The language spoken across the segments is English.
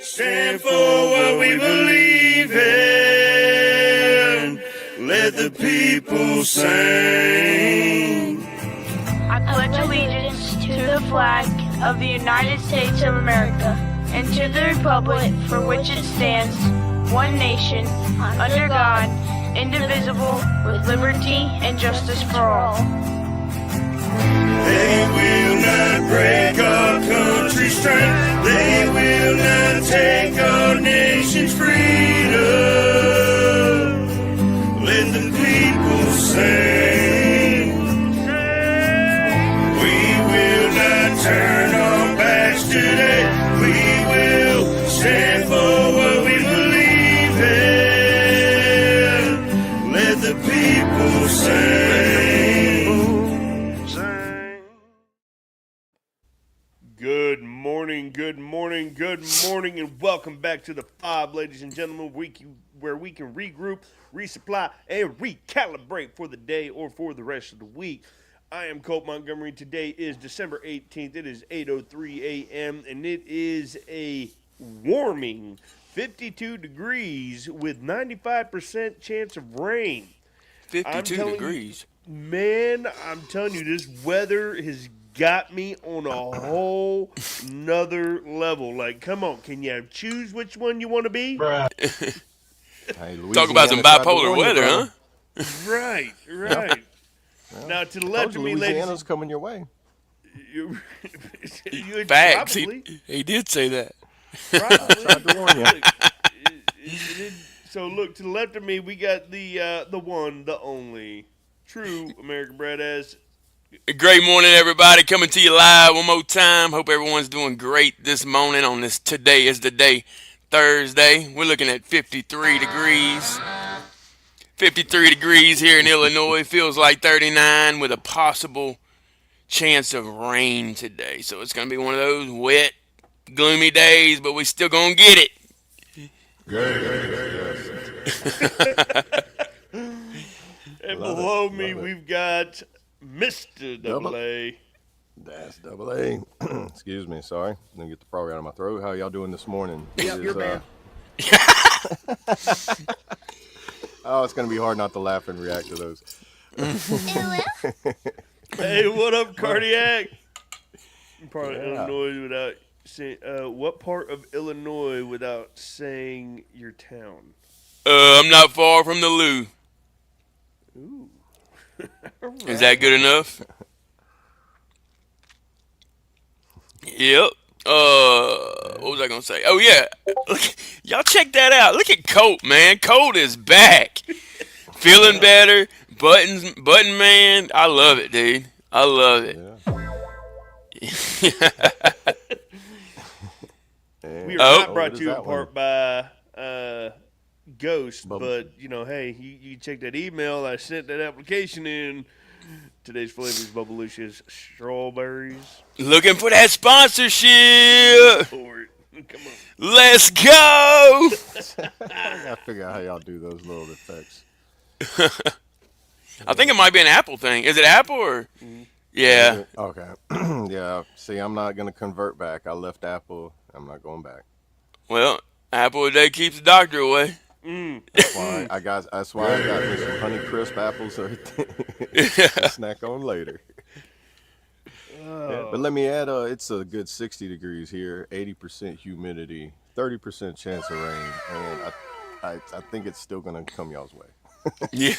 Stand for what we believe in. Let the people sing. I pledge allegiance to the flag of the United States of America and to the republic for which it stands, one nation, under God, indivisible, with liberty and justice for all. They will not break our country's strength. They will not take our nation's freedom. Let the people sing. We will not turn our backs today. We will stand for what we believe in. Let the people sing. Good morning, and welcome back to the F.O.B, ladies and gentlemen, where we can regroup, resupply, and recalibrate for the day or for the rest of the week. I am Colt Montgomery. Today is December 18th. It is 8:03 a.m., and it is a warming 52 degrees with 95% chance of rain. 52 degrees. Man, I'm telling you, this weather has got me on a whole nother level. Like, come on, can you choose which one you want to be? Hey, talk about some bipolar weather, huh? Right. Well, now, to the left of me, Louisiana's coming your way. Facts. He did say that. Probably. Tried to warn you. So, look, to the left of me, we got the one, the only, true American Badass. Great morning, everybody. Coming to you live one more time. Hope everyone's doing great this morning on this Today is the Day, Thursday. We're looking at 53 degrees. 53 degrees here in Illinois. Feels like 39 with a possible chance of rain today. So it's going to be one of those wet, gloomy days, but we still going to get it. And below me, we've got Mr. Double A. That's Double A. Excuse me, sorry. Let me get the frog out of my throat. How y'all doing this morning? Yep, you're bad. Oh, it's going to be hard not to laugh and react to those. Hey, what up, Cardiac? Part of Illinois without saying, what part of Illinois without saying your town? I'm not far from the loo. Ooh. Right. Is that good enough? Yep. What was I gonna say? Oh yeah, look, y'all check that out. Look at Colt, man. Colt is back, feeling better. Button man. I love it, dude. I love it. Yeah. We are not brought to you in part by Ghost, Bubble. but hey, you check that email. I sent that application in. Today's flavors: Bubblicious strawberries. Looking for that sponsorship. Come on. Let's go. I gotta figure out how y'all do those little effects. I think it might be an Apple thing. Is it Apple or? Mm-hmm. Yeah. Okay. Yeah. See, I'm not gonna convert back. I left Apple. I'm not going back. Well, Apple a day keeps the doctor away. That's why I got me some Honey Crisp apples to snack on later. Yeah, but let me add, it's a good 60 degrees here, 80% humidity, 30% chance of rain, and I think it's still gonna come y'all's way. Yeah.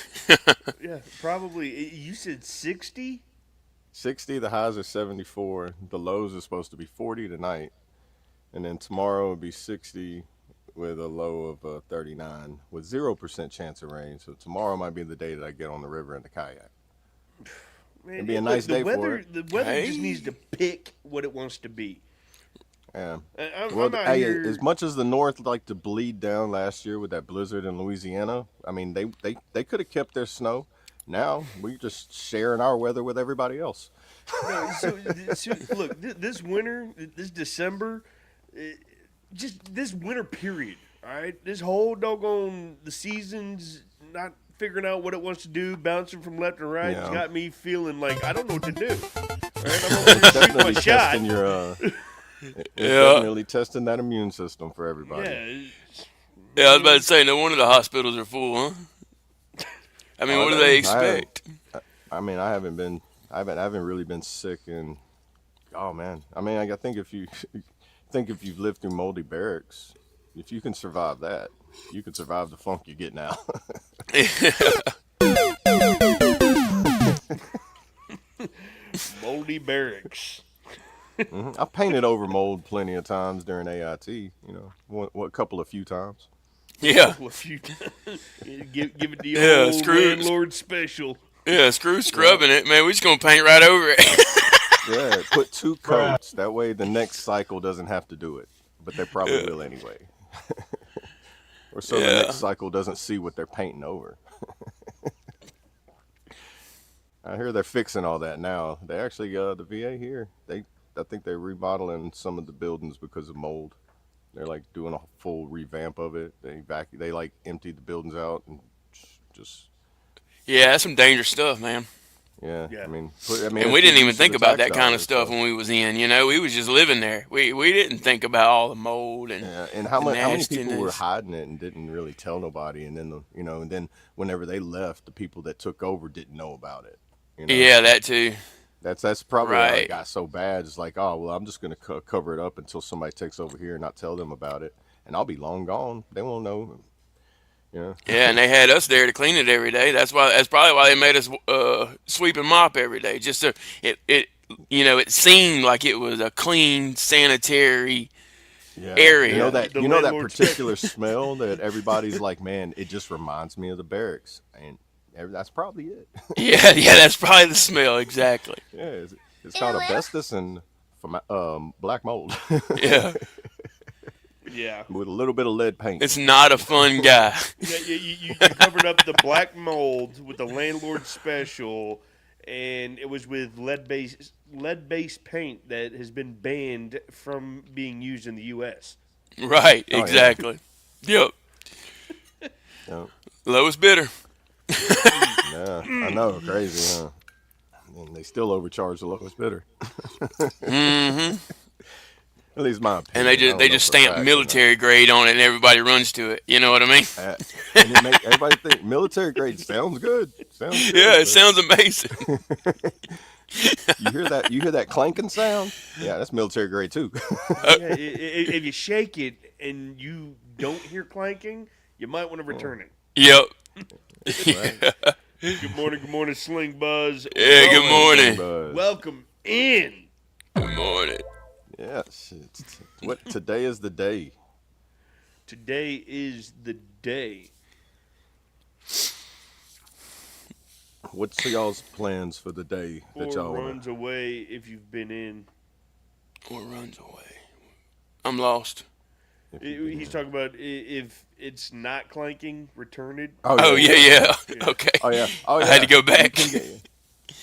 Yeah, probably. You said 60? 60. The highs are 74. The lows are supposed to be 40 tonight, and then tomorrow will be 60. With a low of 39 with 0% chance of rain. So tomorrow might be the day that I get on the river in the kayak. Man, it'd be a nice day for it. The weather just needs to pick what it wants to be. Yeah. I'm out here. As much as the North liked to bleed down last year with that blizzard in Louisiana, I mean, they could have kept their snow. Now we're just sharing our weather with everybody else. So look, this winter, this December, just this winter period, all right? This whole doggone the season's not figuring out what it wants to do, bouncing from left and right. Yeah. It's got me feeling like I don't know what to do. All right, I'm It's going to shoot my shot. It's Yeah. definitely testing that immune system for everybody. Yeah, I was about to say, no wonder the hospitals are full, huh? I mean, Are what do they? they expect? I mean, I haven't really been sick in. Oh man, I mean, I think if you think if you've lived through moldy barracks, if you can survive that, you can survive the funk you get now. Moldy barracks. I painted over mold plenty of times during AIT. What couple of few times. Yeah. Well, if you give it the Yeah, old landlord special. Yeah, screw Yeah, scrubbing it, man. We're just going to paint right over it. yeah. Put 2 coats. That way, the next cycle doesn't have to do it, but they probably will anyway. Or so the next Yeah. cycle doesn't see what they're painting over. I hear they're fixing all that now. They actually, the VA here, I think they're remodeling some of the buildings because of mold. They're like doing a full revamp of it. They like emptied the buildings out and just Yeah, that's some dangerous stuff, man. yeah. Yeah. I mean, And we it's didn't good even use of think the about tax that kind of dollars. stuff So when we was in. We was just living there. We didn't think about all the mold and yeah, and the how many people were nastiness. hiding it and didn't really tell nobody, and then and then whenever they left, the people that took over didn't know about it. You know, Yeah, that too. that's probably how it Right. got so bad. It's like, oh well, I'm just gonna cover it up until somebody takes over here and not tell them about it, and I'll be long gone. They won't know. You know. Yeah, and they had us there to clean it every day. That's probably why they made us sweep and mop every day. Just so it seemed like it was a clean, sanitary Yeah, area. The you know that landlord special. particular smell that everybody's like, man, it just reminds me of the barracks, and that's probably it. Yeah, yeah, that's probably the smell exactly. Yeah, it's called asbestos and black mold Yeah, Yeah. with a little bit of lead paint. it's not a fun guy. Yeah, you covered up the black mold with the landlord special, and it was with lead based paint that has been banned from being used in the U.S. Right, Oh yeah, exactly. Yep, yeah, lowest bidder. yeah. I know, crazy, huh? And they still overcharge the lowest bidder. Hmm. At least my And opinion. I they don't know just for a stamp fact, military grade on it, and everybody runs to it. You know what I mean? And it make everybody think military grade sounds good. Sounds Yeah, good, it sounds amazing. but you hear that? You hear that clanking sound? Yeah, that's military grade too. Yeah, if you shake it and you don't hear clanking, you might want to return it. Yep. Right. Good morning, Sling Buzz. Yeah. Good Welcome, morning. Buzz. welcome in. Good morning. Yes. What today is the day. Today is the day. What's y'all's plans for the day that Or y'all want? runs away if you've been in. Or runs away. I'm lost. He's talking about if it's not clanking, return it. Oh yeah, yeah. Okay. Oh yeah. Oh yeah. I had to go You back. can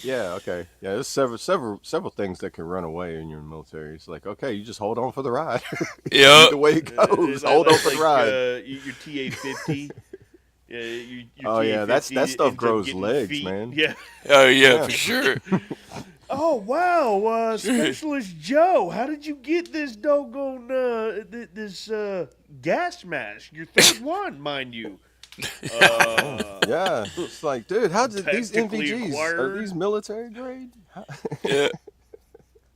yeah. Okay. Yeah. There's several things that can run away in your military. It's like, okay, you just hold on for the ride. Yep. The way it goes, hold on for the ride. Your TA-50. Yeah, your Oh yeah, that TA-50 stuff ends up grows getting legs, feet. man. Yeah. Oh yeah, Yeah. for sure. Oh wow, Specialist Joe, how did you get this doggone this gas mask? Your third one, mind you. Yeah. It's like, dude, how did these Tactically NVGs are acquired. these military grade? Yeah.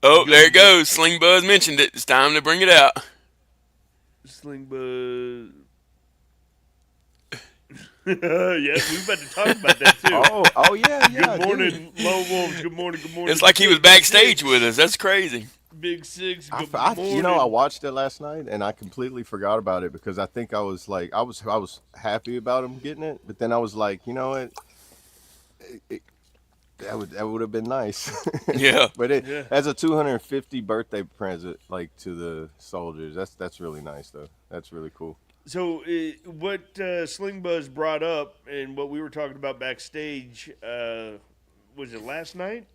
Oh, there it goes. Sling Buzz mentioned it. It's time to bring it out. Sling Buzz. Yes, we about to talk about that too. Oh yeah, yeah. Good morning, Low Wolves. Good morning, good morning. It's like he was backstage with us. That's crazy. Big Six. I, Good I, morning. you know, I watched it last night and I completely forgot about it because I think I was like, I was happy about him getting it, but then I was like, you know what, that would have been nice. Yeah. But Yeah. as a 250 birthday present, like to the soldiers, that's really nice though. That's really cool. So, what Sling Buzz brought up and what we were talking about backstage, was it last night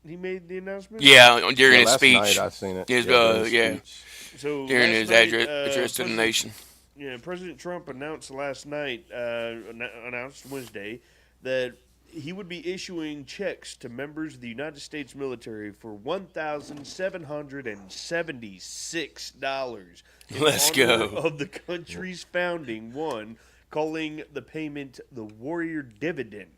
he made the announcement? Yeah, during Yeah, his last speech. night I seen it. His, during his yeah. speech. So During last his night, address to the President- nation. Yeah, President Trump announced last night, announced Wednesday, that he would be issuing checks to members of the United States military for $1,776 in Let's honor go. of the country's founding, calling the payment the Warrior Dividend.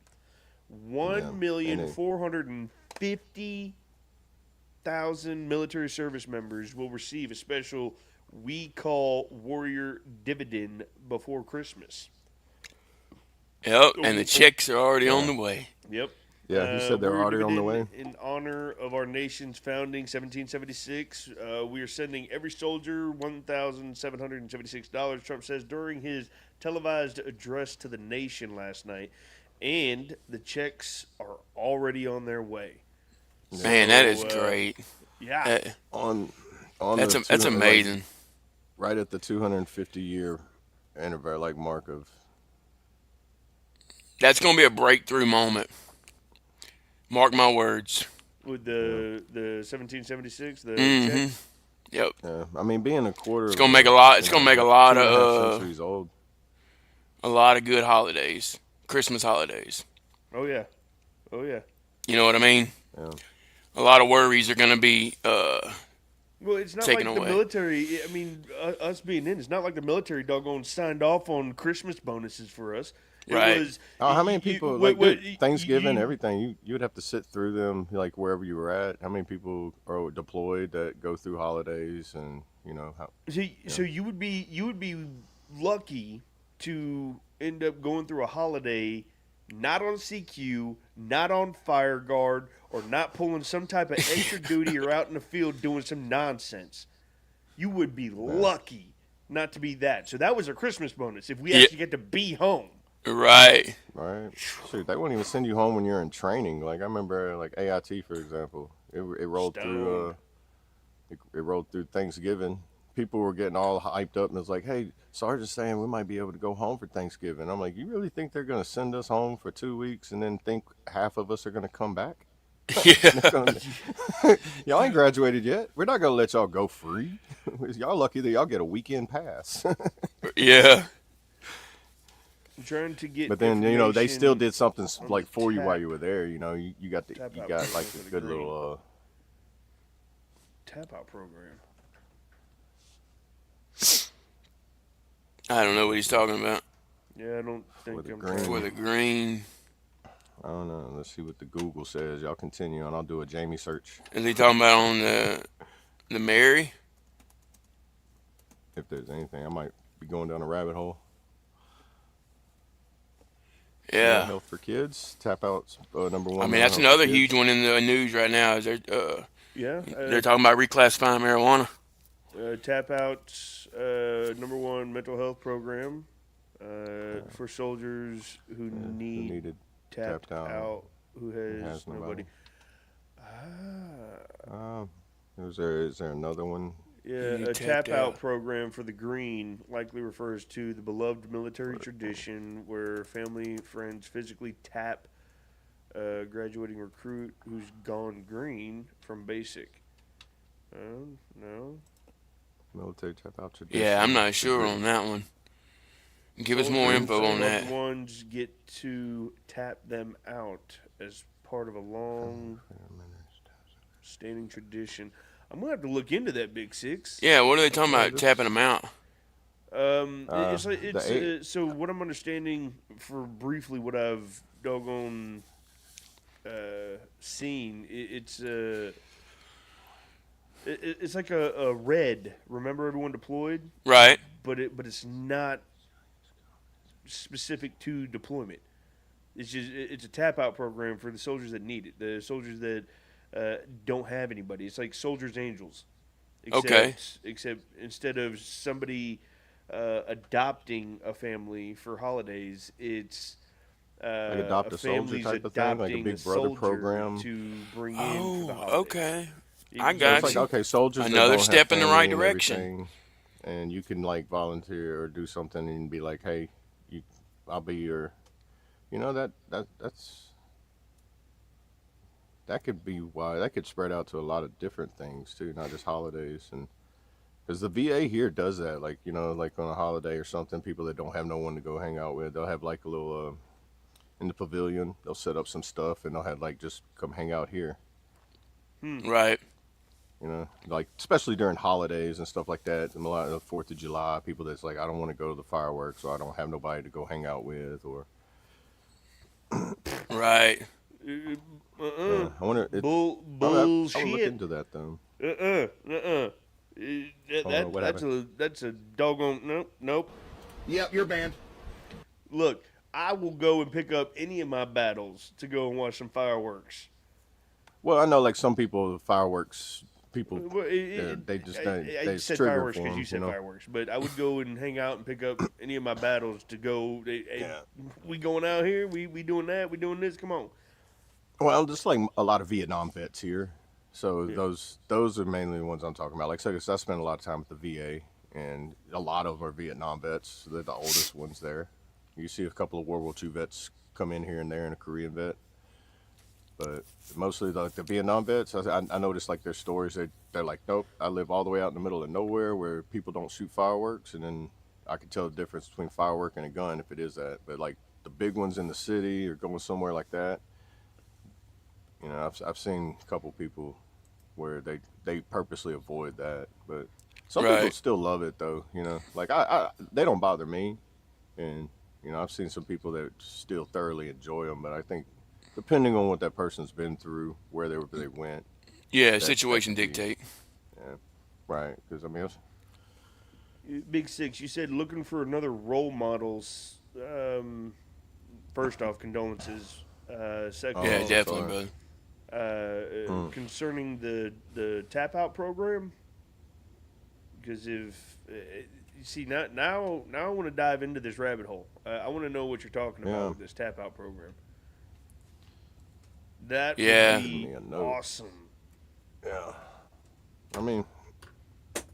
One million and it- 450,000 military service members will receive a special we call Warrior Dividend before Christmas. Yep, and the checks are already on the way. Yep. Yeah, he said they're Warrior already on the way. Dividend in honor of our nation's founding, 1776. We are sending every soldier $1,776, Trump says during his televised address to the nation last night. And the checks are already on their way. Man, that is great. Yeah. On That's the that's 200, amazing. like, right at the 250-year anniversary, like mark of. That's gonna be a breakthrough moment. Mark my words. With the 1776, the Mm-hmm. checks. Yep. I mean, being a quarter. It's gonna make a lot. It's gonna make a lot 2.5 centuries old. of good holidays, Christmas holidays. Oh, yeah. Oh, yeah. You know what I mean? Yeah. A lot of worries are gonna be. Well, it's not Taken like the away. military. I mean, us being in, it's not like the military doggone signed off on Christmas bonuses for us. It Right. was, Oh, how many people like wait, Thanksgiving, you- everything? You would have to sit through them, like wherever you were at. How many people are deployed that go through holidays, and how? So you would be lucky to end up going through a holiday not on CQ, not on fire guard, or not pulling some type of extra duty or out in the field doing some nonsense. You would be lucky not to be that. So that was a Christmas bonus if we Yeah. actually get to be home. Right. Right. Shoot, they won't even send you home when you're in training. Like I remember, like AIT, for example, it rolled through. It rolled through Thanksgiving. People were getting all hyped up, and it was like, "Hey, Sergeant's saying we might be able to go home for Thanksgiving." I'm like, "You really think they're going to send us home for 2 weeks, and then think half of us are going to come back? Yeah. Y'all ain't graduated yet. We're not going to let y'all go free. Y'all lucky that y'all get a weekend pass." Yeah. I'm trying to get. But then they still information did something on like the for you while tap- you were there. You got Tap you out got like for a the good green. little. tap out program. I don't know what he's talking about. Yeah, I don't think the I'm green. trying For the green, I don't know. Let's see what the Google says. Y'all continue, and I'll do a Jamie search is he talking about on the Mary? if there's anything. I might be going down a rabbit hole. Mental Yeah. health for kids. Tap out number one. I mean, mental that's health for another kids. huge one in the news right now. Is Yeah, they're talking about reclassifying marijuana. Tap Out's number one mental health program for soldiers who Who need needed tapped tapped out. out, who has has nobody. nobody. Is there another one? Yeah, need a tapped tap out out. program for the green likely refers to the beloved military tradition where family friends physically tap a graduating recruit who's gone green from basic. No. Military tap out tradition. Yeah, I'm not sure on that one. Give us more info on Loved that. ones get to tap them out as part of a long standing tradition. I'm gonna have to look into that, Big Six. Yeah, what are they talking about? Tapping them out. So what I'm understanding for briefly what I've doggone seen, it's like a red. Remember everyone deployed, Right. but it's not specific to deployment. It's a tap out program for the soldiers that need it. The soldiers that don't have anybody. It's like Soldiers Angels. Except instead of somebody adopting a family for holidays, it's Like adopt a soldier family's type of thing, like a adopting Big Brother soldier program. to bring in for the Oh, holidays. okay. You I can- got It's like, you. okay, soldiers. that Another don't have step in the family right and direction. everything, and you can like volunteer or do something and be like, hey, I'll be your. That could be why that could spread out to a lot of different things too, not just holidays. And because the VA here does that, like like on a holiday or something, people that don't have no one to go hang out with, they'll have like a little in the pavilion. They'll set up some stuff and they'll have like just come hang out here. Right. You know, like especially during holidays and stuff like that. And a lot of the 4th of July, people that's like, I don't want to go to the fireworks, or I don't have nobody to go hang out with, or Right. I wonder. I would look Bullshit. into that though. What happened? That's a doggone nope. Yep, you're banned. Look, I will go and pick up any of my battles to go and watch some fireworks. Well, I know like some people, fireworks people, Well, they just I they said trigger fireworks for because them, you said you know? fireworks, but I would go and hang out and pick up any of my battles to go. Hey, Yeah. we going out here? We doing that? We doing this? Come on. Well, just like a lot of Vietnam vets here, so Yeah. those are mainly the ones I'm talking about. Like, so I spent a lot of time at the VA, and a lot of them are Vietnam vets. They're the oldest ones there. You see a couple of World War II vets come in here and there, and a Korean vet, but mostly the Vietnam vets. I noticed like their stories. They're like, nope, I live all the way out in the middle of nowhere where people don't shoot fireworks, and then I can tell the difference between firework and a gun if it is that. But like the big ones in the city or going somewhere like that. You know, I've seen a couple people where they purposely avoid that, but some people Right. still love it though. You know, like I they don't bother me, and you know I've seen some people that still thoroughly enjoy them. But I think depending on what that person's been through, where they went, Yeah, that situation could be dictate. right. Because I mean, Big Six, you said looking for another role models. First off, condolences. Second Yeah, off, definitely, sorry. brother. concerning the tap out program, because if you see now I want to dive into this rabbit hole. I want to know what you're talking about Yeah. with this tap out program. That Yeah. would Give be me a note. awesome. yeah. I mean,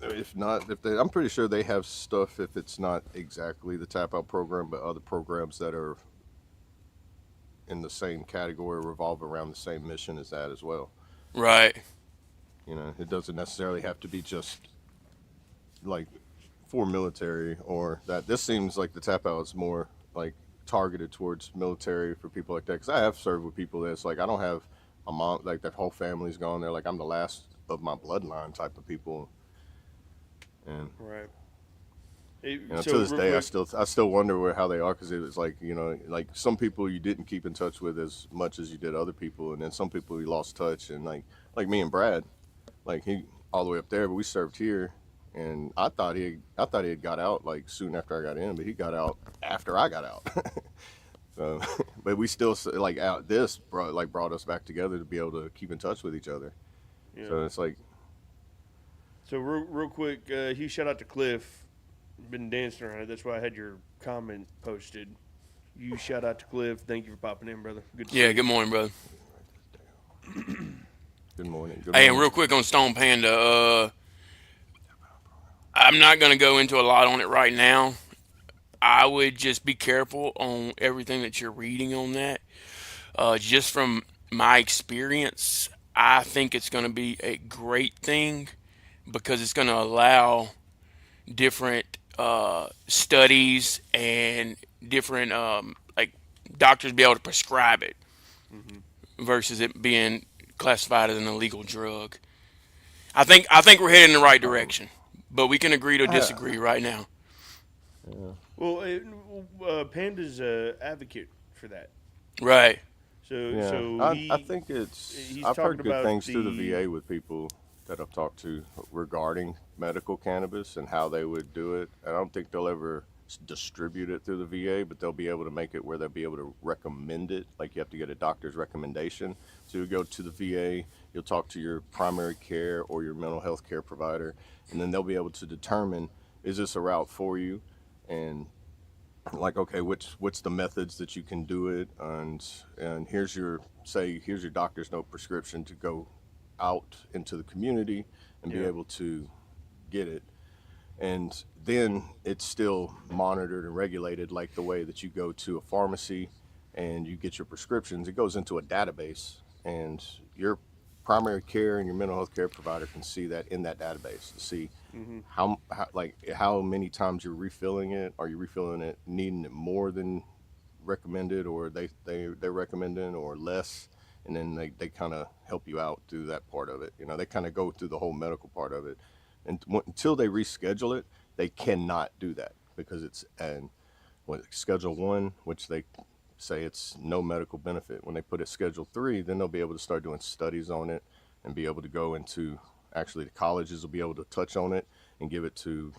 if not, I'm pretty sure they have stuff if it's not exactly the tap out program, but other programs that are in the same category revolve around the same mission as that as well. Right. You know, it doesn't necessarily have to be just like for military or that. This seems like the tap out is more like targeted towards military for people like that. Because I have served with people that's like, I don't have a mom, like their whole family's gone there. Like I'm the last of my bloodline type of people. And Right. you know, to this day, I still wonder how they are, because it was like, you know, like some people you didn't keep in touch with as much as you did other people, and then some people you lost touch, and like me and Brad, like he all the way up there, but we served here, and I thought he had got out like soon after I got in, but he got out after I got out. So, but we still like out this brought us back together to be able to keep in touch with each other. Yeah. So it's like, So real quick, huge shout out to Cliff. Been dancing around it. That's why I had your comment posted. You shout out to Cliff. Thank you for popping in, brother. Good to see Yeah, you. good morning, brother. good morning. Good Hey, and morning. real quick on Stone Panda, I'm not going to go into a lot on it right now. I would just be careful on everything that you're reading on that. Just from my experience, I think it's going to be a great thing because it's going to allow different studies and different like doctors be able to prescribe it versus it being classified as an illegal drug. I think we're heading in the right direction, but we can agree to disagree right now. Well, Panda's advocate for that. Right. So Yeah, so I think he's I've heard talking good about things through the the- VA with people that I've talked to regarding medical cannabis and how they would do it. I don't think they'll ever distribute it through the VA, but they'll be able to make it where they'll be able to recommend it. Like you have to get a doctor's recommendation. So you go to the VA, you'll talk to your primary care or your mental health care provider, and then they'll be able to determine, is this a route for you? And like, okay, what's the methods that you can do it, and here's your doctor's note prescription to go out into the community and be Yeah. able to get it. And then it's still monitored and regulated like the way that you go to a pharmacy and you get your prescriptions. It goes into a database, and your primary care and your mental health care provider can see that in that database to see how many times you're refilling it. Are you refilling it, needing it more than recommended, or they're recommending, or less, and then they kind of help you out through that part of it. You know, they kind of go through the whole medical part of it, and until they reschedule it, they cannot do that because it's Schedule 1, which they say it's no medical benefit. When they put it Schedule 3, then they'll be able to start doing studies on it and be able to go into, actually the colleges will be able to touch on it and give it to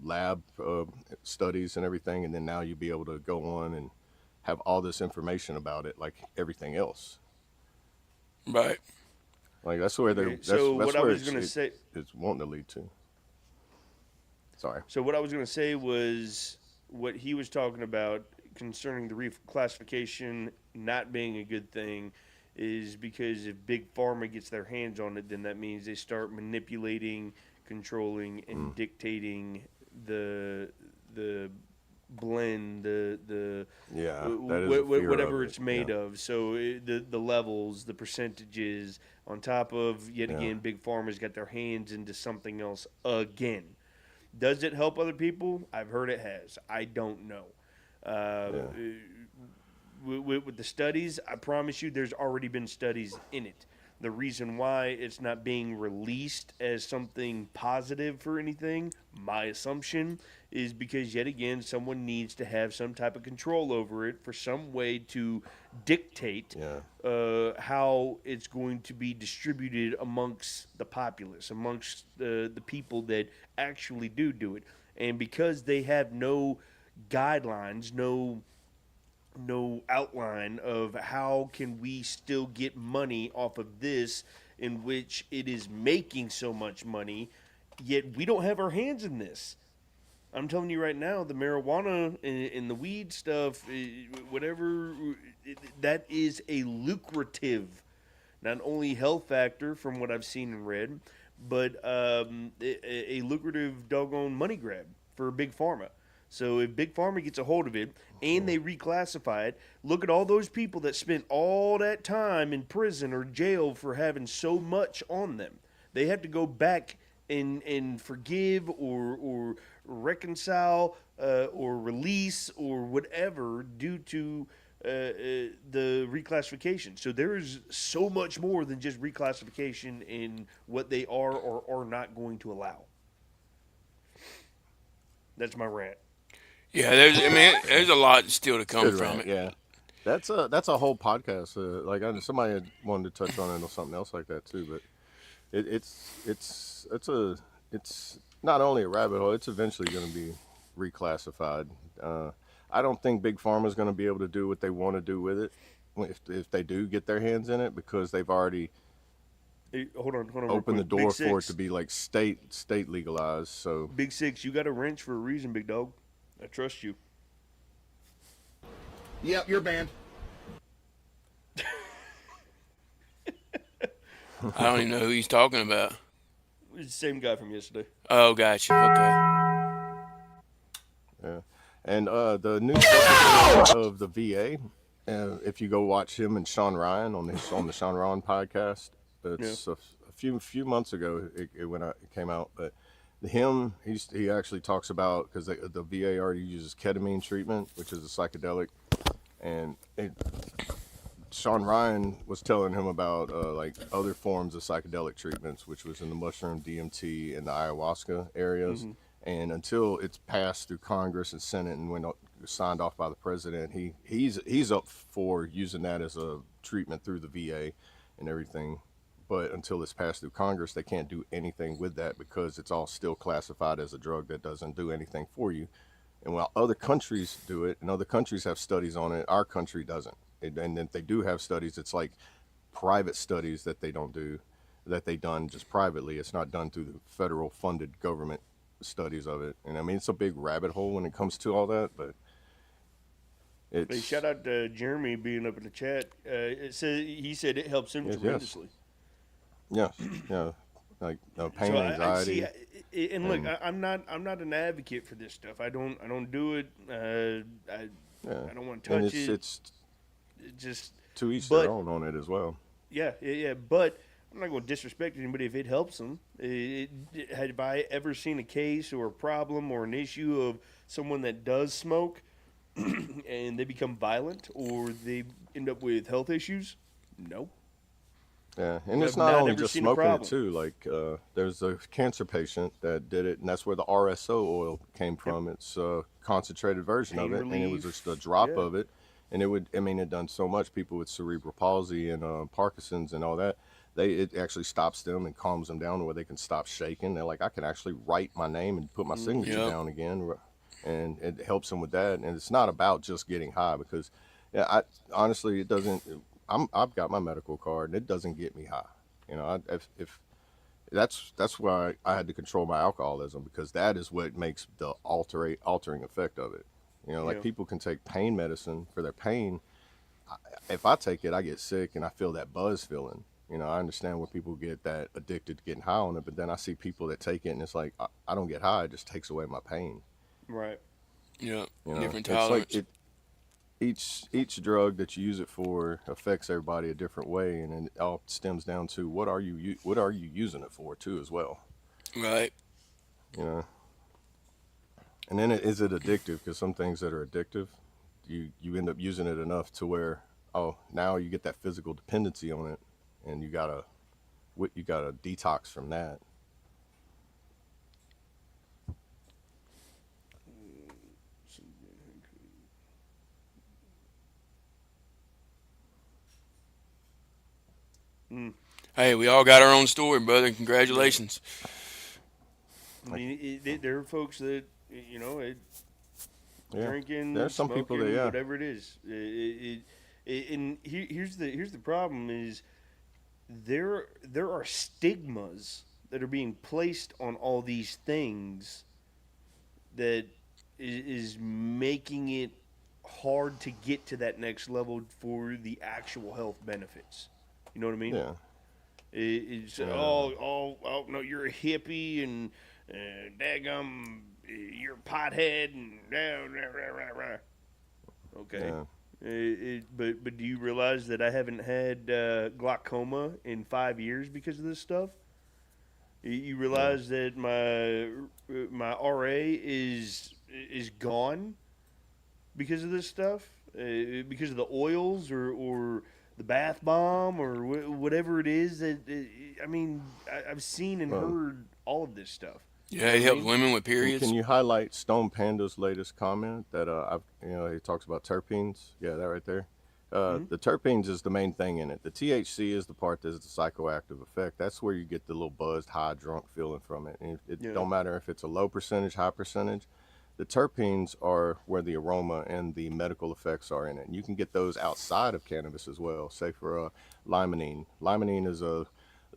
lab studies and everything, and then now you'll be able to go on and have all this information about it like everything else. Right. Like that's where they're. So That's what I where was going to say, it's wanting to lead to. Sorry. So what I was going to say was what he was talking about concerning the reclassification not being a good thing is because if Big Pharma gets their hands on it, then that means they start manipulating, controlling, and dictating the blend, the whatever it's made of. So the levels, the percentages, on top of yet again, Big Pharma's got their hands into something else again. Does it help other people? I've heard it has. I don't know. With the studies, I promise you there's already been studies in it. The reason why it's not being released as something positive for anything, my assumption, is because, yet again, someone needs to have some type of control over it for some way to dictate how it's going to be distributed amongst the populace, amongst the people that actually do it. And because they have no guidelines, no outline of how can we still get money off of this in which it is making so much money, yet we don't have our hands in this. I'm telling you right now, the marijuana and the weed stuff, whatever, that is a lucrative, not only health factor from what I've seen and read, but a lucrative doggone money grab for Big Pharma. So if Big Pharma gets a hold of it and they reclassify it, look at all those people that spent all that time in prison or jail for having so much on them. They have to go back and forgive or reconcile or release or whatever due to the reclassification. So there is so much more than just reclassification in what they are or are not going to allow. That's my rant. Yeah, there's a lot still to come from it. Yeah, that's a whole podcast. Like somebody had wanted to touch on it or something else like that too. But it's not only a rabbit hole. It's eventually going to be reclassified. I don't think Big Pharma is going to be able to do what they want to do with it if they do get their hands in it, because they've already hold on. Open the door for it to be like state legalized. So Big Six, you got a wrench for a reason, big dog. I trust you. Yep, you're banned. I don't even know who he's talking about. It's the same guy from yesterday. Oh, gotcha. Okay. yeah, and the new secretary of the VA. If you go watch him and Sean Ryan on the Sean Ryan podcast, it's a few months ago it came out, but he actually talks about, because the VA already uses ketamine treatment, which is a psychedelic, and Sean Ryan was telling him about like other forms of psychedelic treatments, which was in the mushroom, DMT, and the ayahuasca areas. Mm-hmm. And until it's passed through Congress and Senate and signed off by the president, he's up for using that as a treatment through the VA and everything. But until it's passed through Congress, they can't do anything with that because it's all still classified as a drug that doesn't do anything for you. And while other countries do it, and other countries have studies on it, our country doesn't. And if they do have studies, it's like private studies that they don't do, that they done just privately. It's not done through the federal funded government studies of it. And I mean, it's a big rabbit hole when it comes to all that, but Hey, shout out to Jeremy being up in the chat. He said it helps him tremendously. Yeah, like pain, anxiety. And look, I'm not an advocate for this stuff. I don't do it. I don't want to touch it. It's just to each their own on it as well. Yeah. But I'm not going to disrespect anybody if it helps them. Have I ever seen a case or a problem or an issue of someone that does smoke and they become violent or they end up with health issues? No. Yeah, and it's I've not not only ever just seen a smoking it problem. too. Like there's a cancer patient that did it, and that's where the RSO oil came Yep. from. It's a concentrated version of Pain it, and it was just a relief. drop Yeah. of it, and it would. I mean, it done so much. People with cerebral palsy and Parkinson's and all that. It actually stops them and calms them down where they can stop shaking. They're like, I can actually write my name and put my signature Yep. down again, and it helps them with that. And it's not about just getting high because, yeah, I honestly it doesn't. I've got my medical card and it doesn't get me high. If that's why I had to control my alcoholism because that is what makes the altering effect of it. Like Yeah. people can take pain medicine for their pain. If I take it, I get sick and I feel that buzz feeling. I understand where people get that addicted to getting high on it, but then I see people that take it and it's like I don't get high; it just takes away my pain. Right. Yep. Different It's like tolerance. each drug that you use it for affects everybody a different way, and it all stems down to what are you using it for too as well. Right. You know, and then is it addictive? Because some things that are addictive, you end up using it enough to where now you get that physical dependency on it, and you gotta detox from that. Mm. Hey, we all got our own story, brother. Yeah. Congratulations. I Like mean, there are folks that yeah, drinking, there's some people that smoking, yeah whatever it is. And here's the problem is there are stigmas that are being placed on all these things that is making it hard to get to that next level for the actual health benefits. You know what I mean? yeah It's yeah. oh no, you're a hippie and daggum, you're a pothead and rah, rah, rah. Okay. Yeah. But do you realize that I haven't had glaucoma in 5 years because of this stuff? You Yeah. realize that my RA is gone because of this stuff, because of the oils or the bath bomb or whatever it is that I mean I've seen and Um, heard all of this stuff. You Yeah, know what it I helps mean? women with can periods. you highlight Stone Panda's latest comment that he talks about terpenes? Yeah, that right there. Hmm. The terpenes is the main thing in it. The THC is the part that's the psychoactive effect. That's where you get the little buzzed, high, drunk feeling from it. And it Yeah. don't matter if it's a low percentage, high percentage. The terpenes are where the aroma and the medical effects are in it. And you can get those outside of cannabis as well. Say for limonene. Limonene is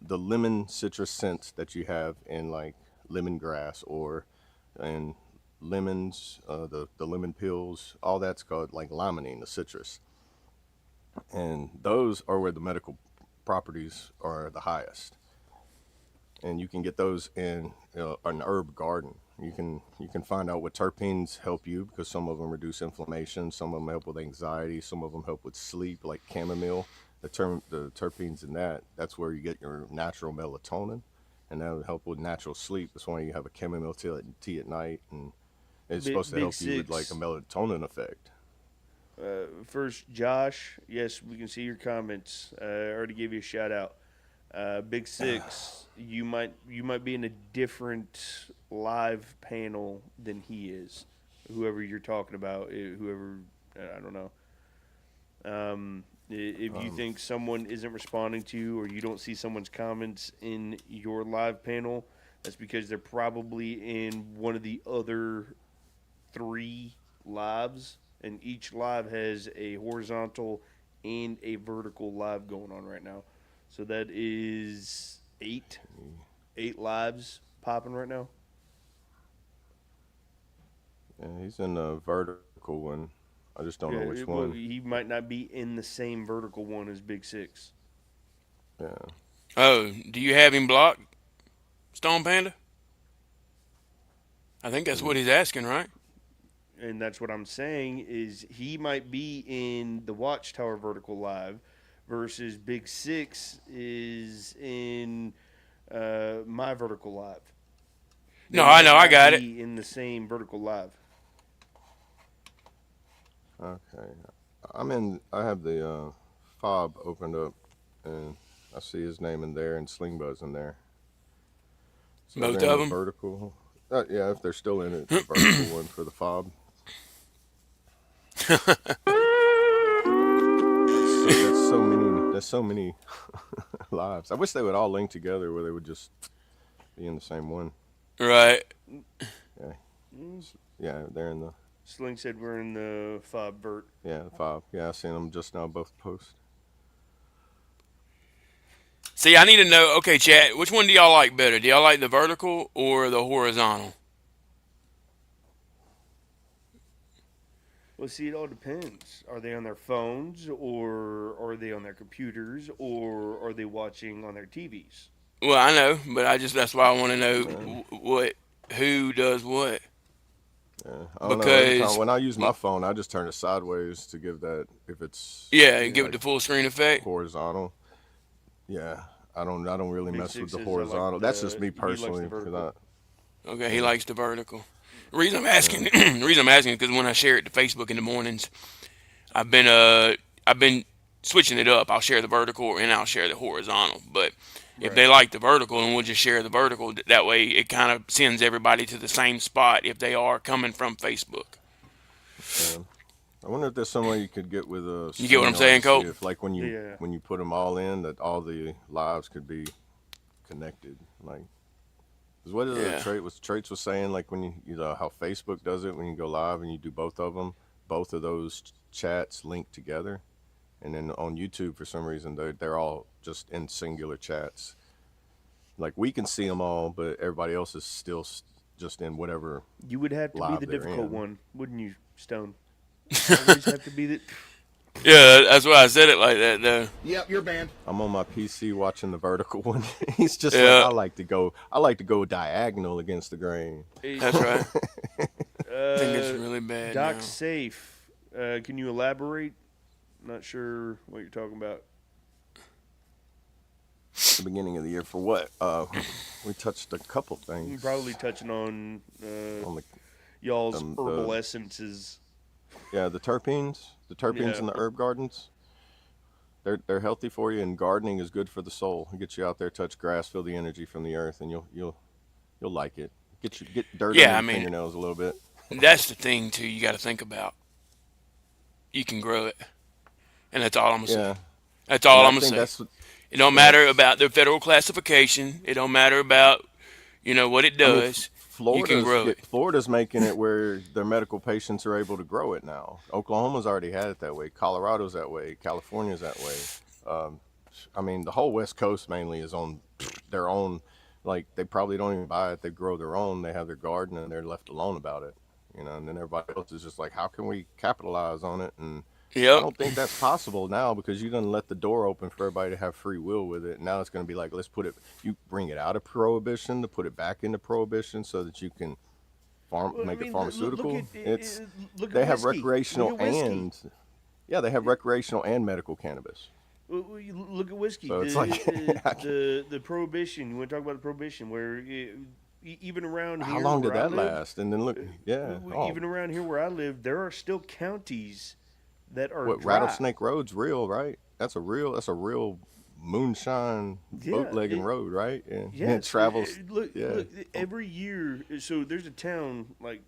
the lemon citrus scent that you have in like lemongrass or in lemons, the lemon pills, all that's called like limonene, the citrus, and those are where the medical properties are the highest. And you can get those in an herb garden. You can find out what terpenes help you because some of them reduce inflammation, some of them help with anxiety, some of them help with sleep, like chamomile. The terpenes in that's where you get your natural melatonin, and that would help with natural sleep. That's why you have a chamomile tea at night, and it's supposed to Big help you with like a Six. melatonin effect. First, Josh. Yes, we can see your comments. I already gave you a shout out. Big Six. You might be in a different live panel than he is. Whoever you're talking about, whoever I don't know. If you Um, think someone isn't responding to you or you don't see someone's comments in your live panel, that's because they're probably in one of the other three lives, and each live has a horizontal and a vertical live going on right now. So that is eight lives popping right now. yeah, he's in the vertical one. I just don't Yeah, know which well, one. he might not be in the same vertical one as Big Six. Yeah. Oh, do you have him blocked, Stone Panda? I think that's what Mm. he's asking, right? And that's what I'm saying is he might be in the Watchtower vertical live versus Big Six is in my vertical live. They No, I might know, I not got it. be in the same vertical live. Okay. I have the fob opened up, and I see his name in there and Sling Buzz in there. So Both they're in of the them. vertical. Yeah, if they're still in it, the vertical one for the fob. That's so many. That's so many lives. I wish they would all link together where they would just be in the same one. Right. Yeah, yeah, they're in the Sling said we're in the F.O.B vert. the fob. Yeah, I seen them just now both post. See, I need to know. Okay, chat. Which one do y'all like better? Do y'all like the vertical or the horizontal? Well, see, it all depends. Are they on their phones, or are they on their computers, or are they watching on their TVs? Well, I know, but that's why I want to know Yeah, who does what. yeah. I don't know. Every time Because when I use my phone, I just turn it sideways to give that if it's yeah, give it like the full screen effect. horizontal. Yeah, I don't really Big mess with Six the says I like horizontal. That's just me he likes the personally vertical. because Okay, he yeah, likes the vertical. The reason I'm asking, yeah, the reason I'm asking is because when I share it to Facebook in the mornings, I've been switching it up. I'll share the vertical and I'll share the horizontal. But if Right. they like the vertical, and we'll just share the vertical. That way, it kind of sends everybody to the same spot if they are coming from Facebook. yeah. I wonder if there's some way you could get with a You get what I'm StreamYard to saying, see Colt? if, like, Yeah. when you put them all in, that all the lives could be connected. Like, 'cause what is the Yeah. trait? Was Traits was saying like when you know how Facebook does it when you go live and you do both of them, both of those chats link together, and then on YouTube for some reason they're all just in singular chats. Like we can see them all, but everybody else is still just in whatever You would have to be the live they're difficult in. one, wouldn't you, Stone? Always have to be the. Yeah, that's why I said it like that, though. Yep, you're banned. I'm on my PC watching the vertical one. He's just like Yeah, I like to go diagonal against the grain. Hey, that's right. I think it's uh, really bad Doc now. Safe. Can you elaborate? Not sure what you're talking about. The beginning of the year for what? We touched a couple You're things probably touching on on y'all's the herbal essences. yeah the terpenes Yeah. in the herb gardens. They're healthy for you, and gardening is good for the soul. It gets you out there, touch grass, feel the energy from the earth, and you'll like it. Get dirt under Yeah, I your mean, fingernails a little bit. that's the thing, too, you got to think about. You can grow it. And that's all I'm going to say. Yeah, That's and all I I'm going to think say. It don't matter that's about the federal classification. It don't matter about, what it I mean, does. You can grow it. Florida's making it where their medical patients are able to grow it now. Oklahoma's already had it that way. Colorado's that way. California's that way. Um, I mean, the whole West Coast mainly is on their own. Like they probably don't even buy it; they grow their own. They have their garden, and they're left alone about it. And then everybody else is just like, how can we capitalize on it? And I Yep. don't think that's possible now because you done let the door open for everybody to have free will with it. Now it's going to be like, let's put it. You bring it out of prohibition to put it back into prohibition so that you can Well, I make it mean, look pharmaceutical. at look at They have whiskey. Look recreational at whiskey. and yeah, they have recreational and medical cannabis. Well, you look at whiskey. So it's like, The prohibition. You want to talk about the prohibition where even around how here long did where I that live, last? And then look, yeah, even around here where I live, there are still counties that are what dry. Rattlesnake Road's real, right? That's a real moonshine Yeah, bootlegging road, right? And it yes. travels, Look, yeah. look, every year. So there's a town like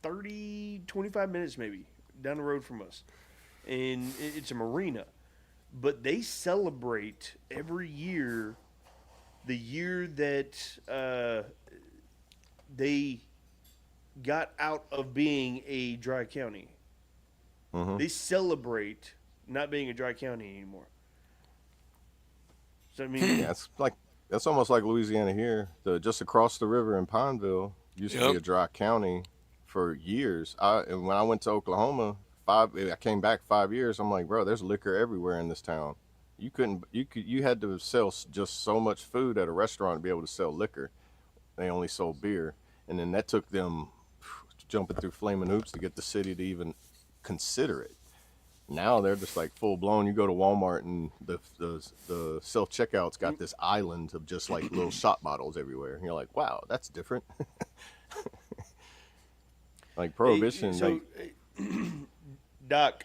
30, 25 minutes maybe down the road from us, and it's a marina. But they celebrate every year the year that they got out of being a dry county. Hmm. They celebrate not being a dry county anymore. So I mean, Yeah, it's like that's almost like Louisiana here. Just across the river in Pineville used to be Yep. a dry county for years. And when I went to Oklahoma, I came back 5 years. I'm like, bro, there's liquor everywhere in this town. You had to sell just so much food at a restaurant to be able to sell liquor. They only sold beer, and then that took them jumping through flaming hoops to get the city to even consider it. Now they're just like full blown. You go to Walmart and the self checkout's got this island of just like little shot bottles everywhere. And you're like, wow, that's different. Like prohibition, so like Doc,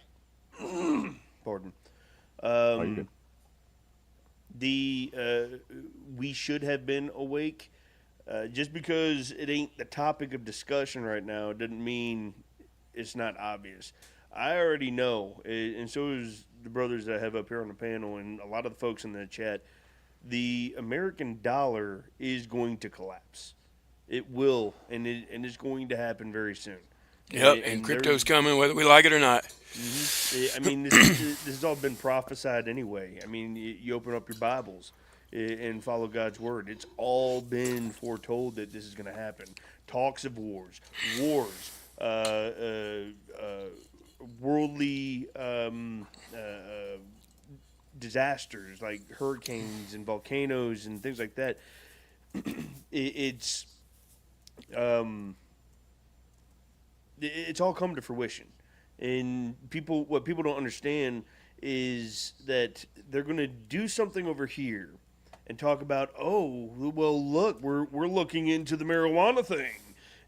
pardon. Are you good? We should have been awake. Just because it ain't the topic of discussion right now doesn't mean it's not obvious. I already know, and so is the brothers that I have up here on the panel, and a lot of the folks in the chat. The American dollar is going to collapse. It will, and it's going to happen very soon. Yep, and crypto's coming whether we like it or not. I mean, this has all been prophesied anyway. I mean, you open up your Bibles and follow God's word. It's all been foretold that this is going to happen. Talks of wars, worldly disasters like hurricanes and volcanoes and things like that. It's all come to fruition. And what people don't understand is that they're going to do something over here and talk about, oh, well, look, we're looking into the marijuana thing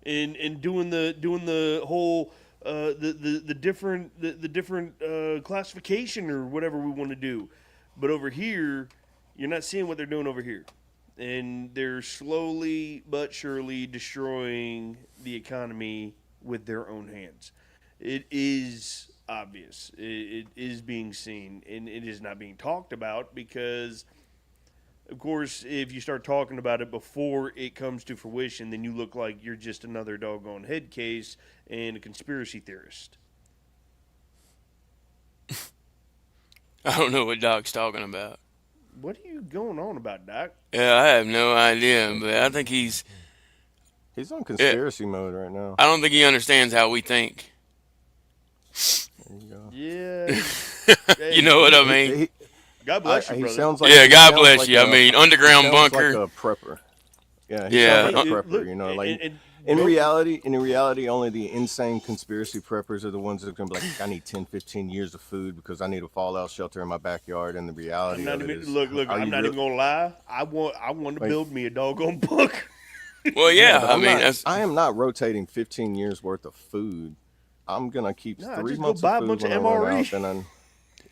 and doing the whole the different classification or whatever we want to do. But over here, you're not seeing what they're doing over here. And they're slowly but surely destroying the economy with their own hands. It is obvious. It is being seen, and it is not being talked about because, of course, if you start talking about it before it comes to fruition, then you look like you're just another doggone head case and a conspiracy theorist. I don't know what Doc's talking about. What are you going on about, Doc? Yeah, I have no idea, but I think he's on conspiracy mode right now. I don't think he understands how we think. There you go. Yeah. Hey, You know what I mean? God bless you, He brother. sounds like Yeah, he God sounds bless like you. I mean, underground he sounds bunker. like a prepper. Yeah, Yeah. sounds like a Hey, prepper. look, You know, like and in reality, only the insane conspiracy preppers are the ones that are gonna be like, I need 10, 15 years of food because I need a fallout shelter in my backyard. And the reality I'm not of it even, is, look, are I'm you not even gonna lie. I want to Like- build me a doggone bunker. Well, yeah, but I mean, I am not rotating 15 years worth of food. I'm gonna keep No, 3 just go months buy a of food bunch of when I run MRE. out, and then,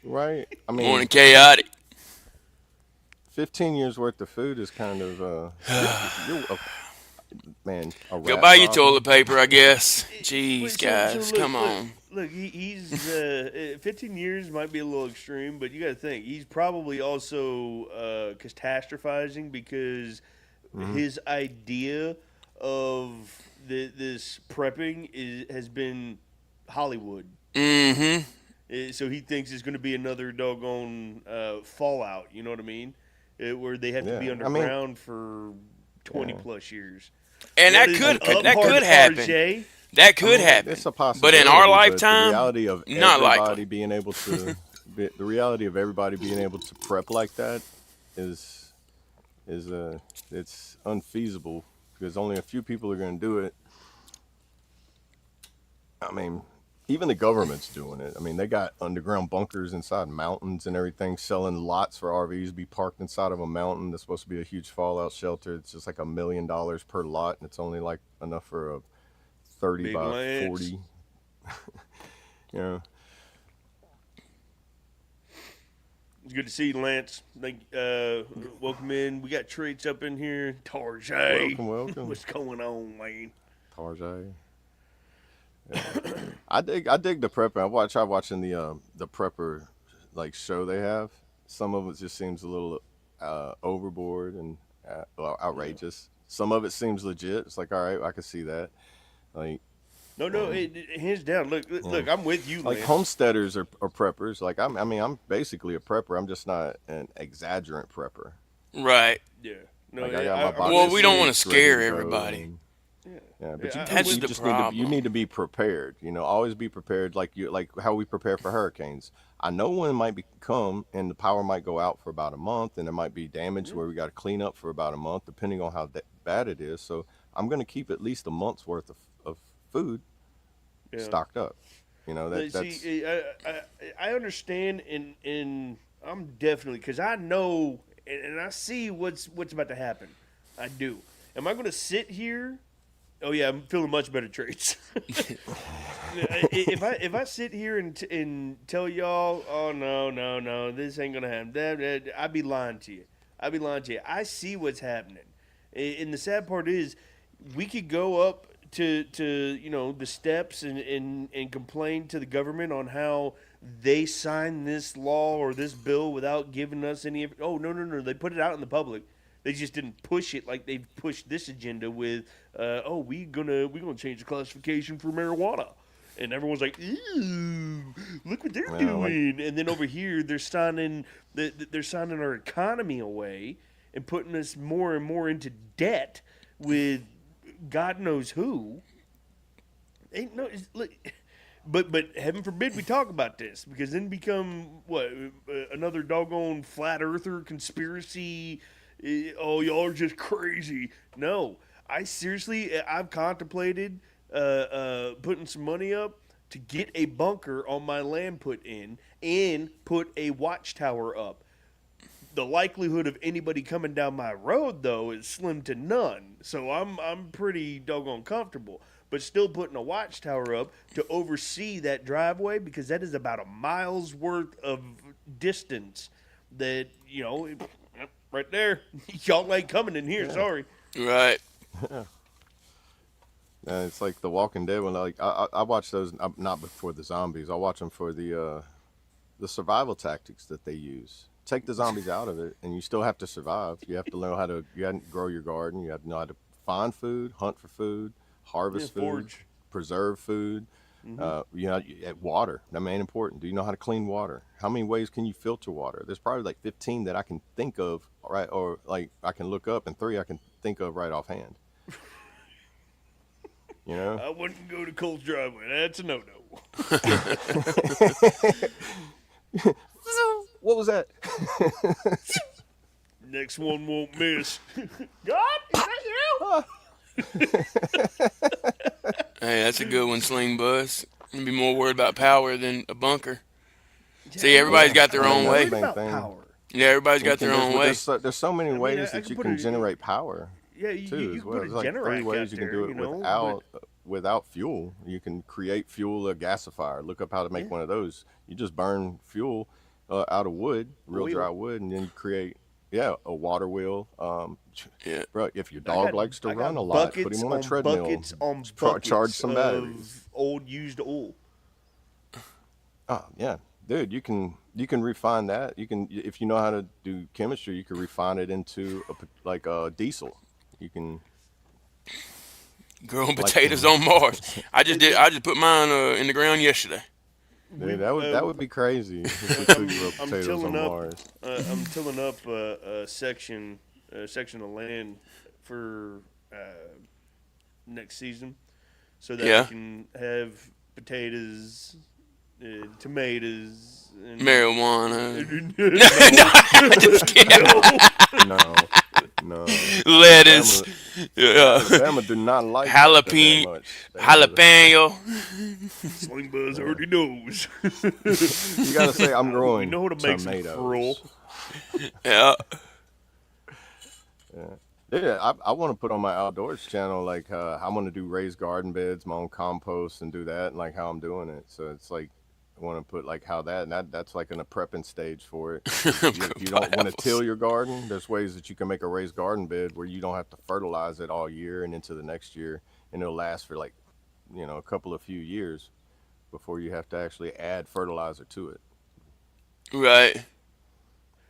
right? I mean, more than chaotic. 15 years worth of food is kind of man. A Go rat buy your problem. toilet paper, I guess. Wait, Jeez, so guys, look, come on. Look, he's 15 years might be a little extreme, but you got to think he's probably also catastrophizing because his idea of this prepping has been Hollywood. Mm-hmm. So he thinks it's going to be another doggone Fallout. You know what I mean? Where they have to be Yeah, I mean- underground for 20 plus years. And What that is could up, happen. RJ? That could happen. It's a possibility. But in our the lifetime, reality of not everybody likely. being able to, the reality of everybody being able to prep like that is it's unfeasible because only a few people are going to do it. I mean, even the government's doing it. I mean, they got underground bunkers inside mountains and everything, selling lots for RVs to be parked inside of a mountain. That's supposed to be a huge fallout shelter. It's just like $1 million per lot, and it's only like enough for a 30 Big by Lance. 40. You know, It's good to see you, Lance. Welcome in. We got traits up in here. Tarjay. welcome. What's going on, man? Tarjay. Yeah. I dig the prepper. I try watching the prepper like show they have. Some of it just seems a little overboard and outrageous. Some of it seems legit. It's like, all right, I can see that. Like, No, hands down. Look, I'm with you, like Lance. homesteaders are preppers. Like I'm basically a prepper. I'm just not an exaggerant prepper. Right. Yeah. No, Like I got my box Well, of we don't wanna sweets ready scare to go everybody. and- Yeah, but Yeah, you, That's you the just problem. you need to be prepared. You know, always be prepared. Like how we prepare for hurricanes. I know when it might come and the power might go out for about a month, and there might be damage where we got to clean up for about a month, depending on how bad it is. So I'm going to keep at least a month's worth of food stocked up. You know, that's See, I understand, and I'm definitely, because I know and I see what's about to happen. I do. Am I going to sit here Oh yeah, I'm feeling much better traits. if I sit here and tell y'all, oh no, this ain't gonna happen, I'd be lying to you. I'd be lying to you. I see what's happening, and the sad part is, we could go up to the steps and complain to the government on how they signed this law or this bill without giving us any. Oh no, they put it out in the public. They just didn't push it like they've pushed this agenda with, we gonna change the classification for marijuana, and everyone's like, "Ew, look what they're doing." And then over here, they're signing our economy away and putting us more and more into debt with God knows who. Ain't no, look, but heaven forbid we talk about this, because then become what, another doggone flat earther conspiracy. Oh, y'all are just crazy. No, I've contemplated putting some money up to get a bunker on my land put in and put a watchtower up. The likelihood of anybody coming down my road, though, is slim to none. So I'm pretty doggone comfortable. But still putting a watchtower up to oversee that driveway, because that is about a mile's worth of distance that, right there. Y'all ain't coming in here, sorry. Right. It's like The Walking Dead. When I watch those, not before the zombies. I watch them for the survival tactics that they use. Take the zombies out of it, and you still have to survive. You have to learn how to grow your garden. You have to know how to find food, hunt for food, harvest food, forage. preserve food. Water. That main important. Do you know how to clean water? How many ways can you filter water? There's probably like 15 that I can think of, right? Or like I can look up, and 3 I can think of right offhand. I wouldn't go to Cole's driveway. That's a no-no. What was that? Next one won't miss. God, is that you? Hey, that's a good one, Sling Buzz. You'd be more worried about power than a bunker. See, everybody's got their own way. About power. Yeah, everybody's got their own way. There's so many ways that you can generate power. Yeah, you well. can There's put a like 3 Generac ways out you can there, do it without fuel. You can create fuel, a gasifier. Look up how to make one of those. You just burn fuel out of wood, real dry wood, and then you create a water wheel. Bro, if your dog likes to run a lot, put him on a treadmill. Buckets on buckets charge some batteries. Of old used oil. Oh yeah, dude, you can refine that. You can, if you know how to do chemistry, you can refine it into a diesel. You can growing potatoes on Mars. I just put mine in the ground yesterday. Dude, that would be crazy. If we could grow potatoes on Mars. I'm tilling up a section of land for next season, so that we can have potatoes, tomatoes, and marijuana. No, just kidding. No. Lettuce. Alabama do not like jalapeno. Sling Buzz already knows. You gotta say I'm growing. We know how to make some tomatoes. Yeah. Yeah, I want to put on my outdoors channel, like I want to do raised garden beds, my own compost, and do that, and like how I'm doing it. So it's like I want to put like how that's like in a prepping stage for it. If you don't want to till your garden, there's ways that you can make a raised garden bed where you don't have to fertilize it all year and into the next year, and it'll last for like a few years before you have to actually add fertilizer to it. Right.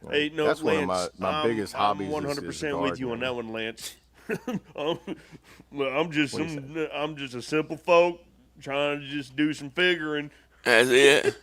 Hey, no, that's Lance, one of my biggest hobbies. I'm 100% with you on that one, Lance. I'm just a simple folk trying to just do some figuring. That's it.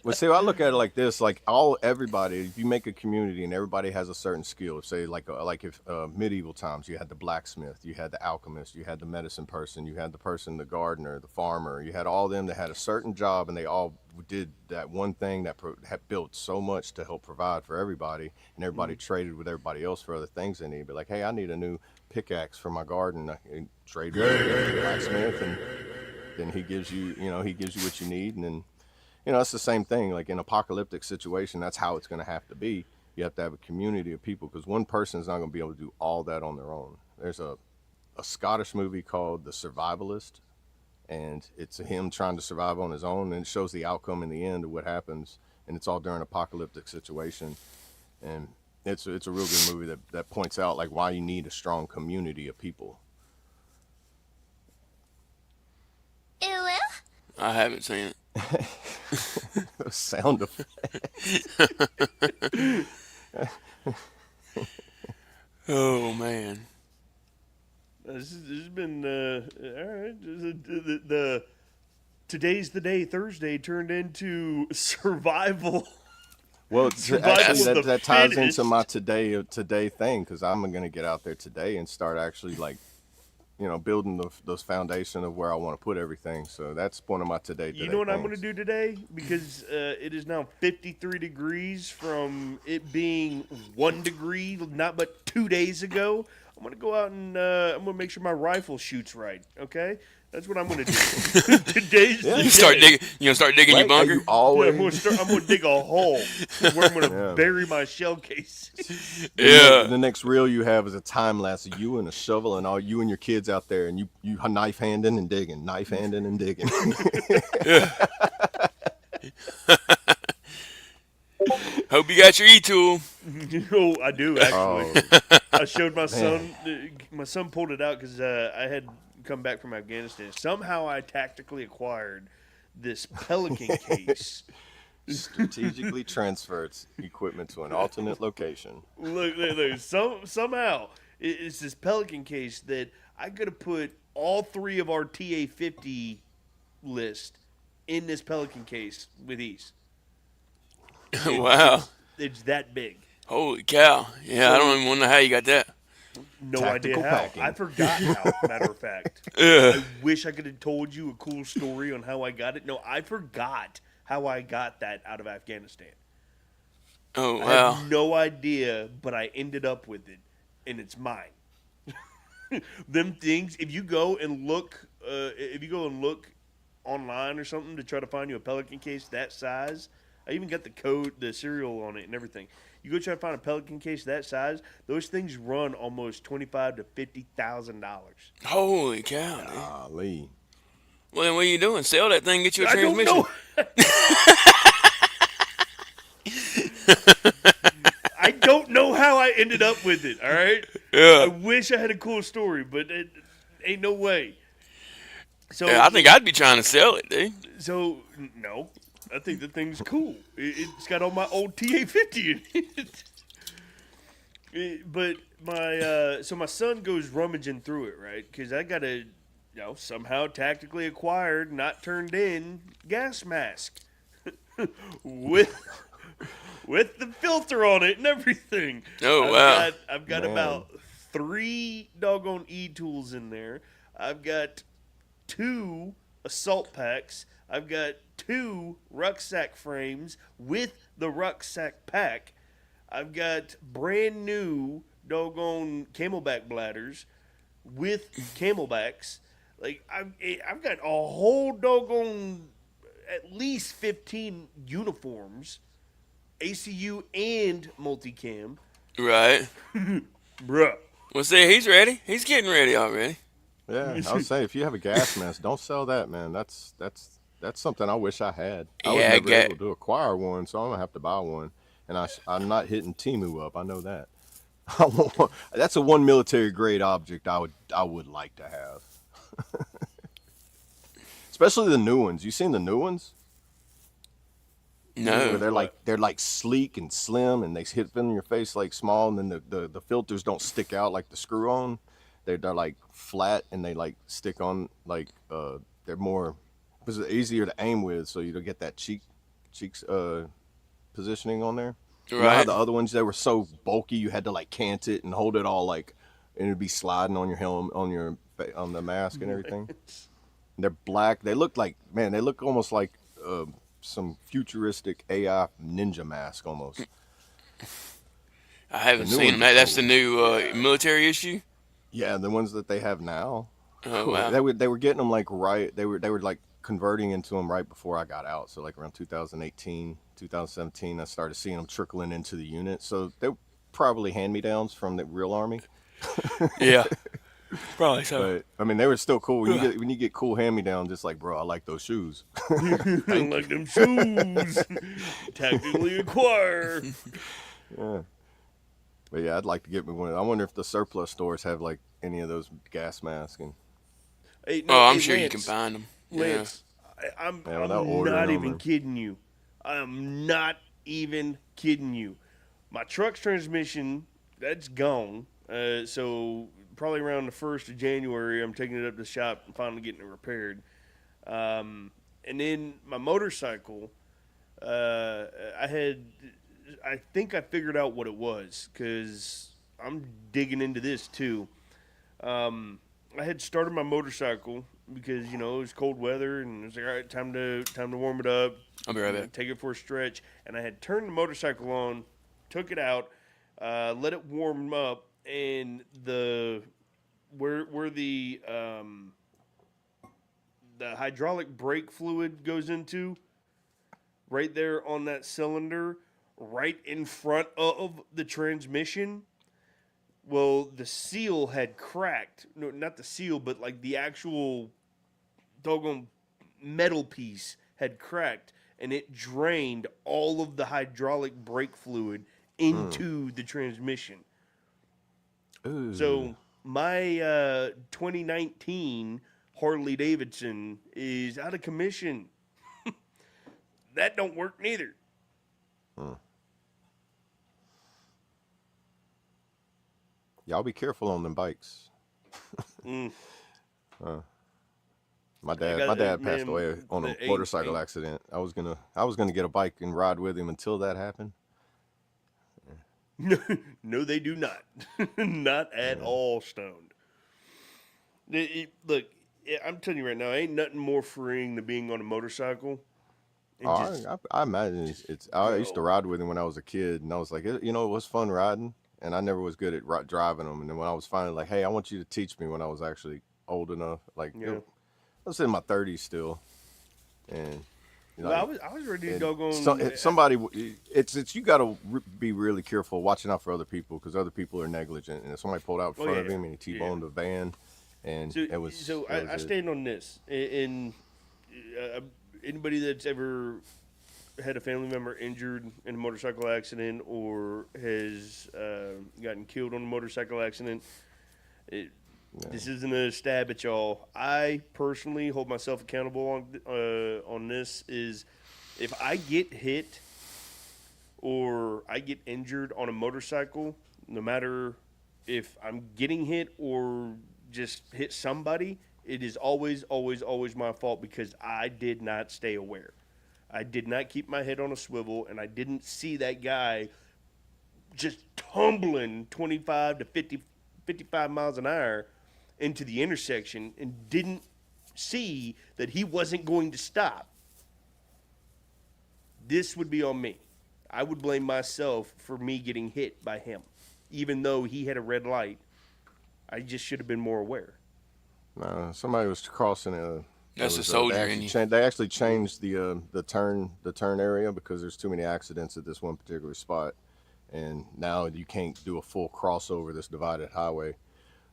Well, see, I look at it like this: like everybody, if you make a community and everybody has a certain skill, say like if medieval times, you had the blacksmith, you had the alchemist, you had the medicine person, you had the gardener, the farmer, you had all them that had a certain job, and they all did that one thing that had built so much to help provide for everybody, and everybody traded with everybody else for other things they need. But like, hey, I need a new pickaxe for my garden. I can trade with the blacksmith, and then he gives you what you need, and then it's the same thing. Like in apocalyptic situation, that's how it's going to have to be. You have to have a community of people, because one person is not going to be able to do all that on their own. There's a Scottish movie called The Survivalist, and it's him trying to survive on his own, and it shows the outcome in the end of what happens, and it's all during an apocalyptic situation, and it's a real good movie that points out like why you need a strong community of people. I haven't seen it. Sound effect. Oh man. This has been all right. The today's the day. Thursday turned into survival. Well, Survival actually, of the that ties fittest. into my today thing, because I'm gonna get out there today and start actually like, building those foundation of where I want to put everything. So that's one of my today. You know what I'm things. going to do today? Because it is now 53 degrees from it being 1 degree not but 2 days ago. I'm going to go out and I'm going to make sure my rifle shoots right, okay? That's what I'm going to do. Today's the You day. start digging. You gonna start digging your Right? bunker? You always I'm going to dig a hole where I'm going to Yeah. bury my shell case. Yeah. The next reel you have is a time lapse of you and a shovel and all you and your kids out there, and you knife handing and digging, knife handing and digging. Hope you got your e-tool. Oh, I do actually. Oh, I showed my son. My son pulled it out because I had come back from Afghanistan. Somehow I tactically acquired this Pelican case. strategically transferred equipment to an alternate location. Look. Somehow it's this Pelican case that I could have put all 3 of our TA-50 list in this Pelican case with ease. Wow. It's that big. Holy cow. Yeah, I don't even want to know how you got that. No Tactical idea how. packing. I forgot how, matter of fact. Yeah. I wish I could have told you a cool story on how I got it. No, I forgot how I got that out of Afghanistan. Oh I wow. have no idea, but I ended up with it, and it's mine. Them things, if you go and look online or something to try to find you a Pelican case that size, I even got the code, the serial on it, and everything. You go try to find a Pelican case that size; those things run almost $25,000 to $50,000. Holy cow. Dude. Golly. Well, then what are you doing? Sell that thing, get you a I don't transmission. know. I don't know how I ended up with it. All right. I Yeah. wish I had a cool story, but it ain't no way. So Yeah, I think I'd be trying to sell it, dude. So no, I think the thing's cool. It's got all my old TA-50 in it. But my son goes rummaging through it, right? Because I got a somehow tactically acquired, not turned in gas mask with the filter on it and everything. Oh, wow. I've got Man. about 3 doggone e-tools in there. I've got 2 assault packs. I've got 2 rucksack frames with the rucksack pack. I've got brand new doggone camelback bladders with camelbacks. Like I've got a whole doggone at least 15 uniforms, ACU and multicam. Right. Bruh. Well, see, he's ready. He's getting ready already. Yeah, I would say if you have a gas mask, don't sell that, man. That's something I wish I had. I was Yeah, never able to acquire one, so I'm gonna have to buy one. And I'm not hitting Temu up. I know that. That's a one military grade object I would like to have. Especially the new ones. You seen the new ones? Where No. they're like sleek and slim, and they hit in your face like small, and then the filters don't stick out like the screw on. They're like flat, and they like stick on like they're more because it's easier to aim with, so you don't get that cheeks positioning on there. You know how Right. the other ones, they were so bulky you had to like cant it and hold it all like, and it'd be sliding on your helm, on the mask and everything. And they're black. They look like, man, they look almost like some futuristic AI ninja mask almost. I haven't The new seen ones that. are That's cool. the new military issue. Yeah, the ones that they have now. Oh wow. They were getting them like right. They were like converting into them right before I got out. So like around 2018, 2017, I started seeing them trickling into the unit. So they're probably hand-me-downs from the real army. Yeah. Probably so. But I mean, they were still cool. When you get cool hand me down, just like, bro, I like those shoes. I like them shoes. Tactically acquire. Yeah. But yeah, I'd like to get me one. I wonder if the surplus stores have like any of those gas masks. And Hey, Oh, I'm hey, sure you Lance, can find them. Yeah. Lance, I'm without ordering not them even or- kidding you. I am not even kidding you. My truck's transmission, that's gone. So probably around the 1st of January, I'm taking it up to the shop and finally getting it repaired. And then my motorcycle, I think I figured out what it was because I'm digging into this too. I had started my motorcycle because it was cold weather and it was like, all right, time to warm it up. I'll be right back. Take it for a stretch, and I had turned the motorcycle on, took it out, let it warm up, and where the hydraulic brake fluid goes into, right there on that cylinder, right in front of the transmission. Well, the seal had cracked. No, not the seal, but like the actual doggone metal piece had cracked, and it drained all of the hydraulic brake fluid into the transmission. Ooh. So my 2019 Harley Davidson is out of commission. That don't work neither. Y'all be careful on them bikes. Mm. My got dad it, passed man, away on a the motorcycle eight. accident. I was gonna get a bike and ride with him until that happened. No, they do not. Not at all stoned. Look, I'm telling you right now, ain't nothing more freeing than being on a motorcycle. And just I imagine it's. I used to go. ride with him when I was a kid, and I was like, it was fun riding, and I never was good at driving them. And then when I was finally like, hey, I want you to teach me when I was actually old enough, like Yeah. I was in my 30s still, and Well, I was ready to doggone. somebody. It's you got to be really careful watching out for other people because other people are negligent, and if somebody pulled out in front of yeah. him and he T-boned the van, and So, it was. so that was I it. stand on this. In anybody that's ever had a family member injured in a motorcycle accident or has gotten killed on a motorcycle accident, this isn't a stab at y'all. I personally hold myself accountable on this. Is if I get hit or I get injured on a motorcycle, no matter if I'm getting hit or just hit somebody, it is always, always, always my fault because I did not stay aware. I did not keep my head on a swivel, and I didn't see that guy just tumbling 25 to 50, 55 miles an hour into the intersection and didn't see that he wasn't going to stop. This would be on me. I would blame myself for me getting hit by him, even though he had a red light. I just should have been more aware. No, somebody was crossing a. That's it a was, soldier they in actually you. They actually changed the turn area because there's too many accidents at this one particular spot, and now you can't do a full crossover this divided highway.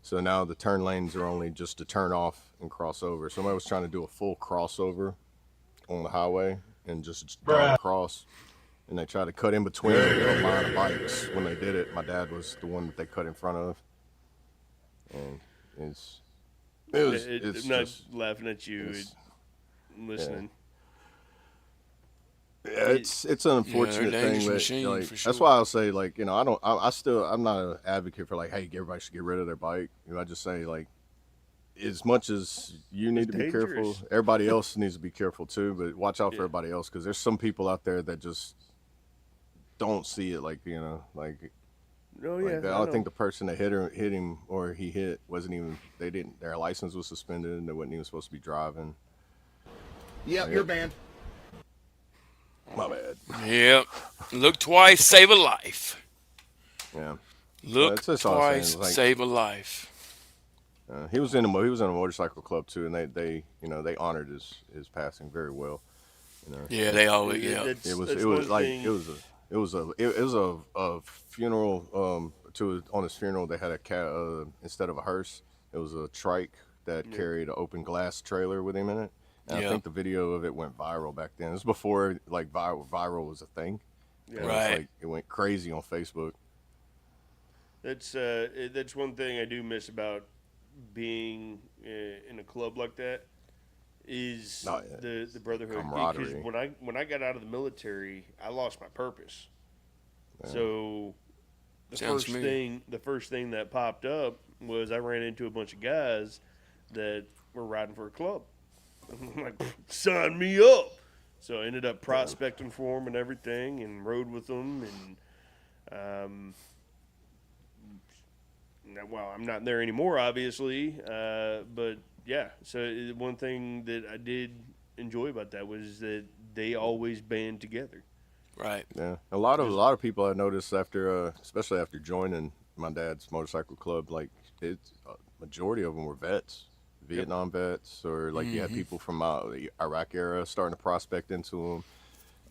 So now the turn lanes are only just to turn off and cross over. Somebody was trying to do a full crossover on the highway and just drive across, and they tried to cut in between a line of bikes. When they did it, my dad was the one that they cut in front of, and it's I'm not just laughing at you. I'm listening. yeah, it's an unfortunate they're thing dangerous that machines, like for sure. that's why I'll say like I'm not an advocate for like hey everybody should get rid of their bike. I just say like as much as you need It's to be careful, dangerous. everybody else needs to be careful too. But watch out for everybody else because there's some people out there that just don't see it like Oh like yeah, that. I I know. think the person that hit him or he hit wasn't even their license was suspended and they wasn't even supposed to be driving. Yep, you're banned. My bad. Yep. Look twice, save a life. Yeah. Look that's all I'm saying, twice, like- save a life. He was in a motorcycle club too, and they honored his passing very well. Yeah, they always, yeah. That's It was one like thing. it was a funeral on his funeral they had instead of a hearse it It was a trike that Yeah. carried an open glass trailer with him in it. And I Yeah. think the video of it went viral back then. It was before like viral was a thing. Yeah. And it was Right. like it went crazy on Facebook. That's one thing I do miss about being in a club like that is Oh, yeah. the brotherhood. Because Camaraderie. when I got out of the military, I lost my purpose. Yeah. So Sounds familiar. the first thing that popped up was I ran into a bunch of guys that were riding for a club. I'm like, sign me up. So I ended up prospecting for them and everything, and rode with them. And well, I'm not there anymore, obviously. But yeah, so one thing that I did enjoy about that was that they always band together. Right. Yeah, a lot of people I noticed after, especially after joining my dad's motorcycle club, like it's majority of them were vets, Vietnam vets, or like you had people from the Iraq era starting to prospect into them.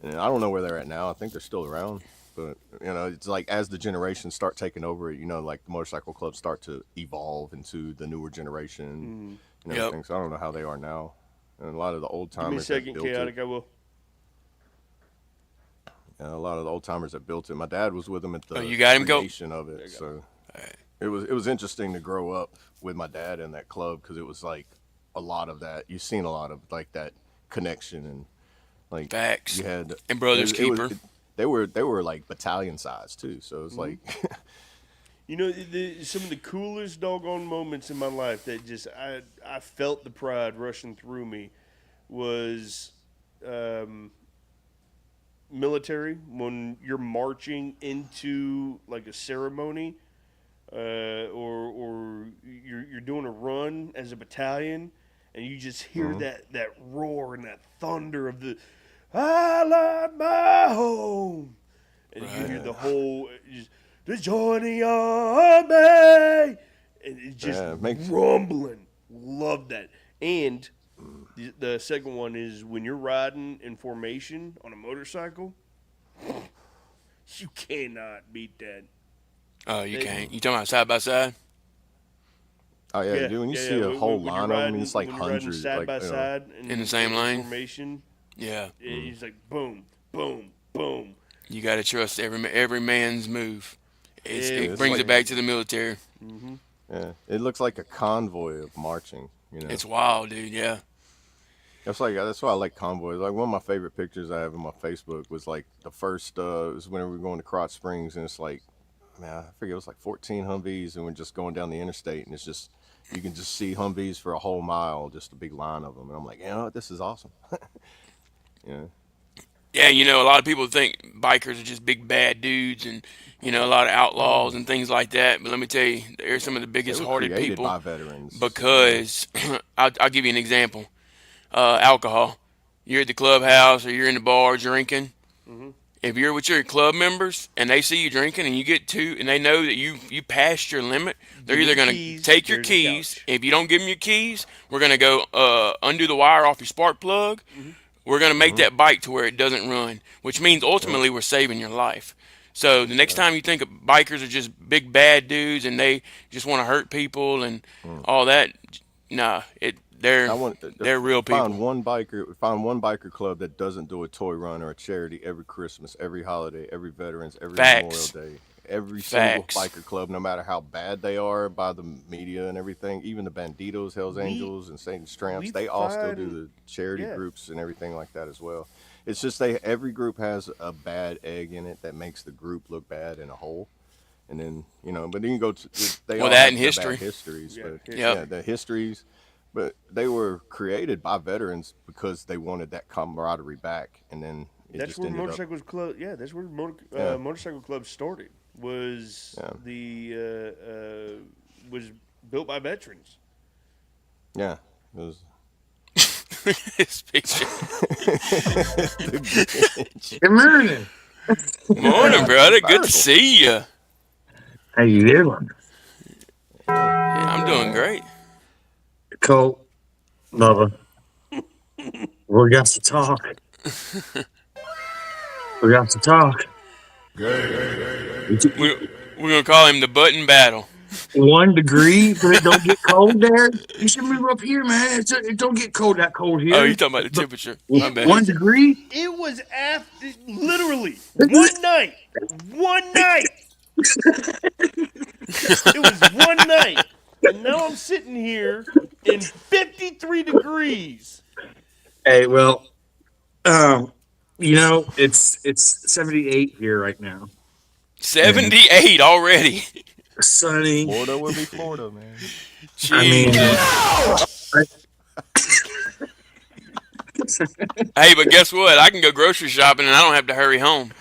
And I don't know where they're at now. I think they're still around, but you know, it's like as the generations start taking over, you know, like the motorcycle clubs start to evolve into the newer generation and Yep. everything. So I don't know how they are now. And a lot of the old Give me a timers that second, built it. chaotic. I will. A lot of the old timers that built it. My dad was with them at the You got him, Go. creation of it, so it was interesting to grow up with my dad in that club because it was like a lot of that. You've seen a lot of like that connection and like Facts. you had And Brothers Keeper. They were like battalion size too, so it was like You know, some of the coolest doggone moments in my life that just I felt the pride rushing through me was military when you're marching into like a ceremony or you're doing a run as a battalion and you just hear that roar and that thunder of the I love my home and you hear the whole just, to join the army and it's just rumbling. Love that. And the second one is when you're riding in formation on a motorcycle, you cannot beat that. Oh, you can't. You talking about side by side? oh yeah, dude, when you see a whole When you're line of them, riding- and it's like when you're riding hundreds, side like by you know, side In the same lane? formation. Yeah. It's like boom, boom, boom. You got to trust every man's move. It it's brings like- it back to the military. yeah, it looks like a convoy of marching. You know, It's wild, dude. Yeah. that's why I like convoys. Like one of my favorite pictures I have on my Facebook was like the first was whenever we were going to Crotch Springs and it's like, man, I forget it was like 14 Humvees and we're just going down the interstate and it's just you can just see Humvees for a whole mile, just a big line of them, and I'm like, you know what, this is awesome. Yeah, Yeah, you know, a lot of people think bikers are just big bad dudes and, you know, a lot of outlaws and things like that. But let me tell you, they're some of the they biggest were hearted created people by veterans because I'll give you an example. Alcohol. You're at the clubhouse or you're in the bar drinking. If you're with your club members and they see you drinking and you get two and they know that you passed your limit, they're either going to keys, take your there's a keys. couch. If you don't give them your keys, we're going to go undo the wire off your spark plug. We're going to make that bike to where it doesn't run, which means ultimately we're saving your life. So the next time you think of bikers are just big bad dudes and they just want to hurt people and all that, nah, they're real people. Find one biker club that doesn't do a toy run or a charity every Christmas, every holiday, every Veterans, every Facts. Memorial Day. Every single Facts. biker club, no matter how bad they are by the media and everything, even the Banditos, Hells Angels, and Satan's Tramps, we they all still find- do the charity yeah. groups and everything like that as well. It's just every group has a bad egg in it that makes the group look bad in a whole. And then, you know, but then you go to, they Well, all that have and their history. bad histories. Yeah, But history. Yep. yeah, the histories. But they were created by veterans because they wanted that camaraderie back. And then it That's just where ended up. motorcycles club. Yeah, that's where Yeah. motorcycle clubs started. Was was built by veterans. Yeah. It was. This picture. Good morning. Morning, brother. Good to see you. How you doing? Yeah, I'm doing great. Colt, Bubba. We got to talk. We're gonna call him the Button Battle. 1 degree, but it don't get cold there. You should move up here, man. It don't get that cold here. Oh, you talking about the temperature? My bad. 1 degree? It was after literally one night. One night. It was one night. And now I'm sitting here in 53 degrees. Hey, well, it's 78 here right now. 78 already. Sunny. Florida will be Florida, man. I mean, Hey, but guess what? I can go grocery shopping and I don't have to hurry home.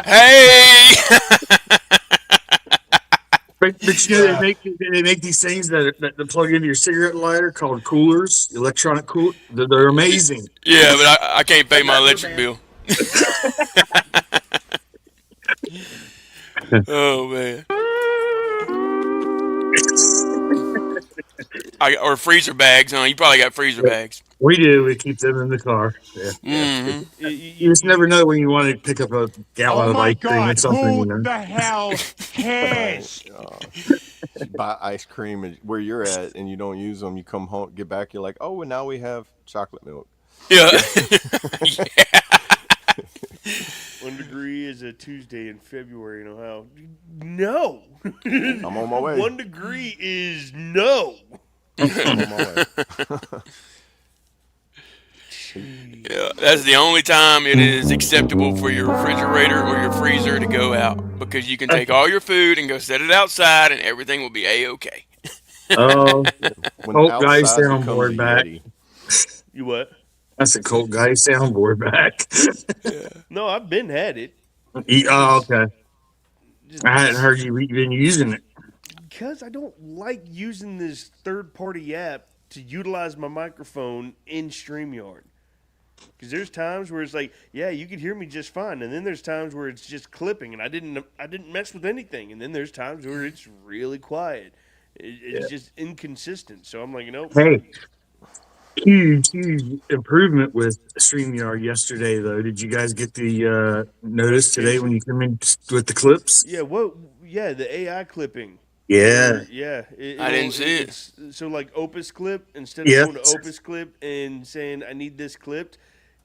Hey! but they make these things that plug into your cigarette lighter called coolers, electronic cool. They're amazing. Yeah, but I can't pay my electric bill. Oh, man. Or freezer bags, huh? You probably got freezer bags. We do. We keep them in the car. Yeah. Mm-hmm. You just never know when you want to pick up a gallon of ice cream or something. Who the hell cares? You buy ice cream where you're at and you don't use them. You come home, get back, you're like, oh, and now we have chocolate milk. Yeah. 1 degree is a Tuesday in February in Ohio. No. I'm on my way. 1 degree is no. I'm on my way. Yeah, that's the only time it is acceptable for your refrigerator or your freezer to go out, because you can take all your food and go set it outside and everything will be A-okay. Oh, When Colt guy outside becomes soundboard a back. Yeti. You what? That's a Colt guy soundboard back. No, I've been had it. Okay. I hadn't heard you've been using it. Because I don't like using this third-party app to utilize my microphone in StreamYard. Because there's times where it's like, yeah, you can hear me just fine, and then there's times where it's just clipping, and I didn't mess with anything, and then there's times where it's really quiet. It's just inconsistent. So I'm like, Hey, huge improvement with StreamYard yesterday, though. Did you guys get the notice today when you come in with the clips? Yeah, what? Yeah, the AI clipping. Yeah. Yeah. I didn't see it. So like Opus Clip, instead of going to Opus Clip and saying I need this clipped,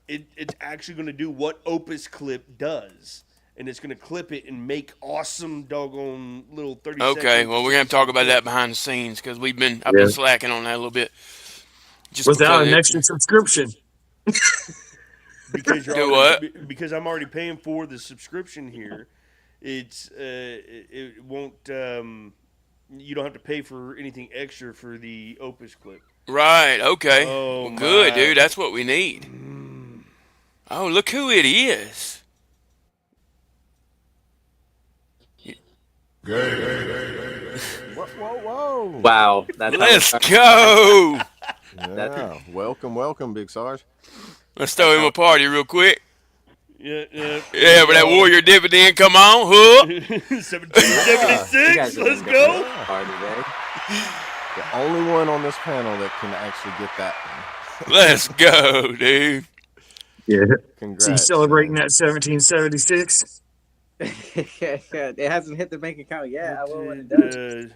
it's actually going to do what Opus Clip does. And it's going to clip it and make awesome doggone little 30 Okay, well, we're going to talk about that behind the scenes, because I've been slacking on that a little bit. Just without an extra subscription. Because because I'm already paying for the subscription here. It won't you don't have to pay for anything extra for the Opus Clip. Right, okay. Oh, well, good, my. dude. That's what we need. Oh, look who it is. Whoa. Wow. Let's go. Yeah. Welcome, Big Sarge. Let's throw him a party real quick. Yeah. Yeah, but that Warrior dividend, come on, huh? 1776, let's go. Party day. The only one on this panel that can actually get that one. Let's go, dude. Yeah. Congrats. So you celebrating that 1776? It hasn't hit the bank account yet. I will when it does.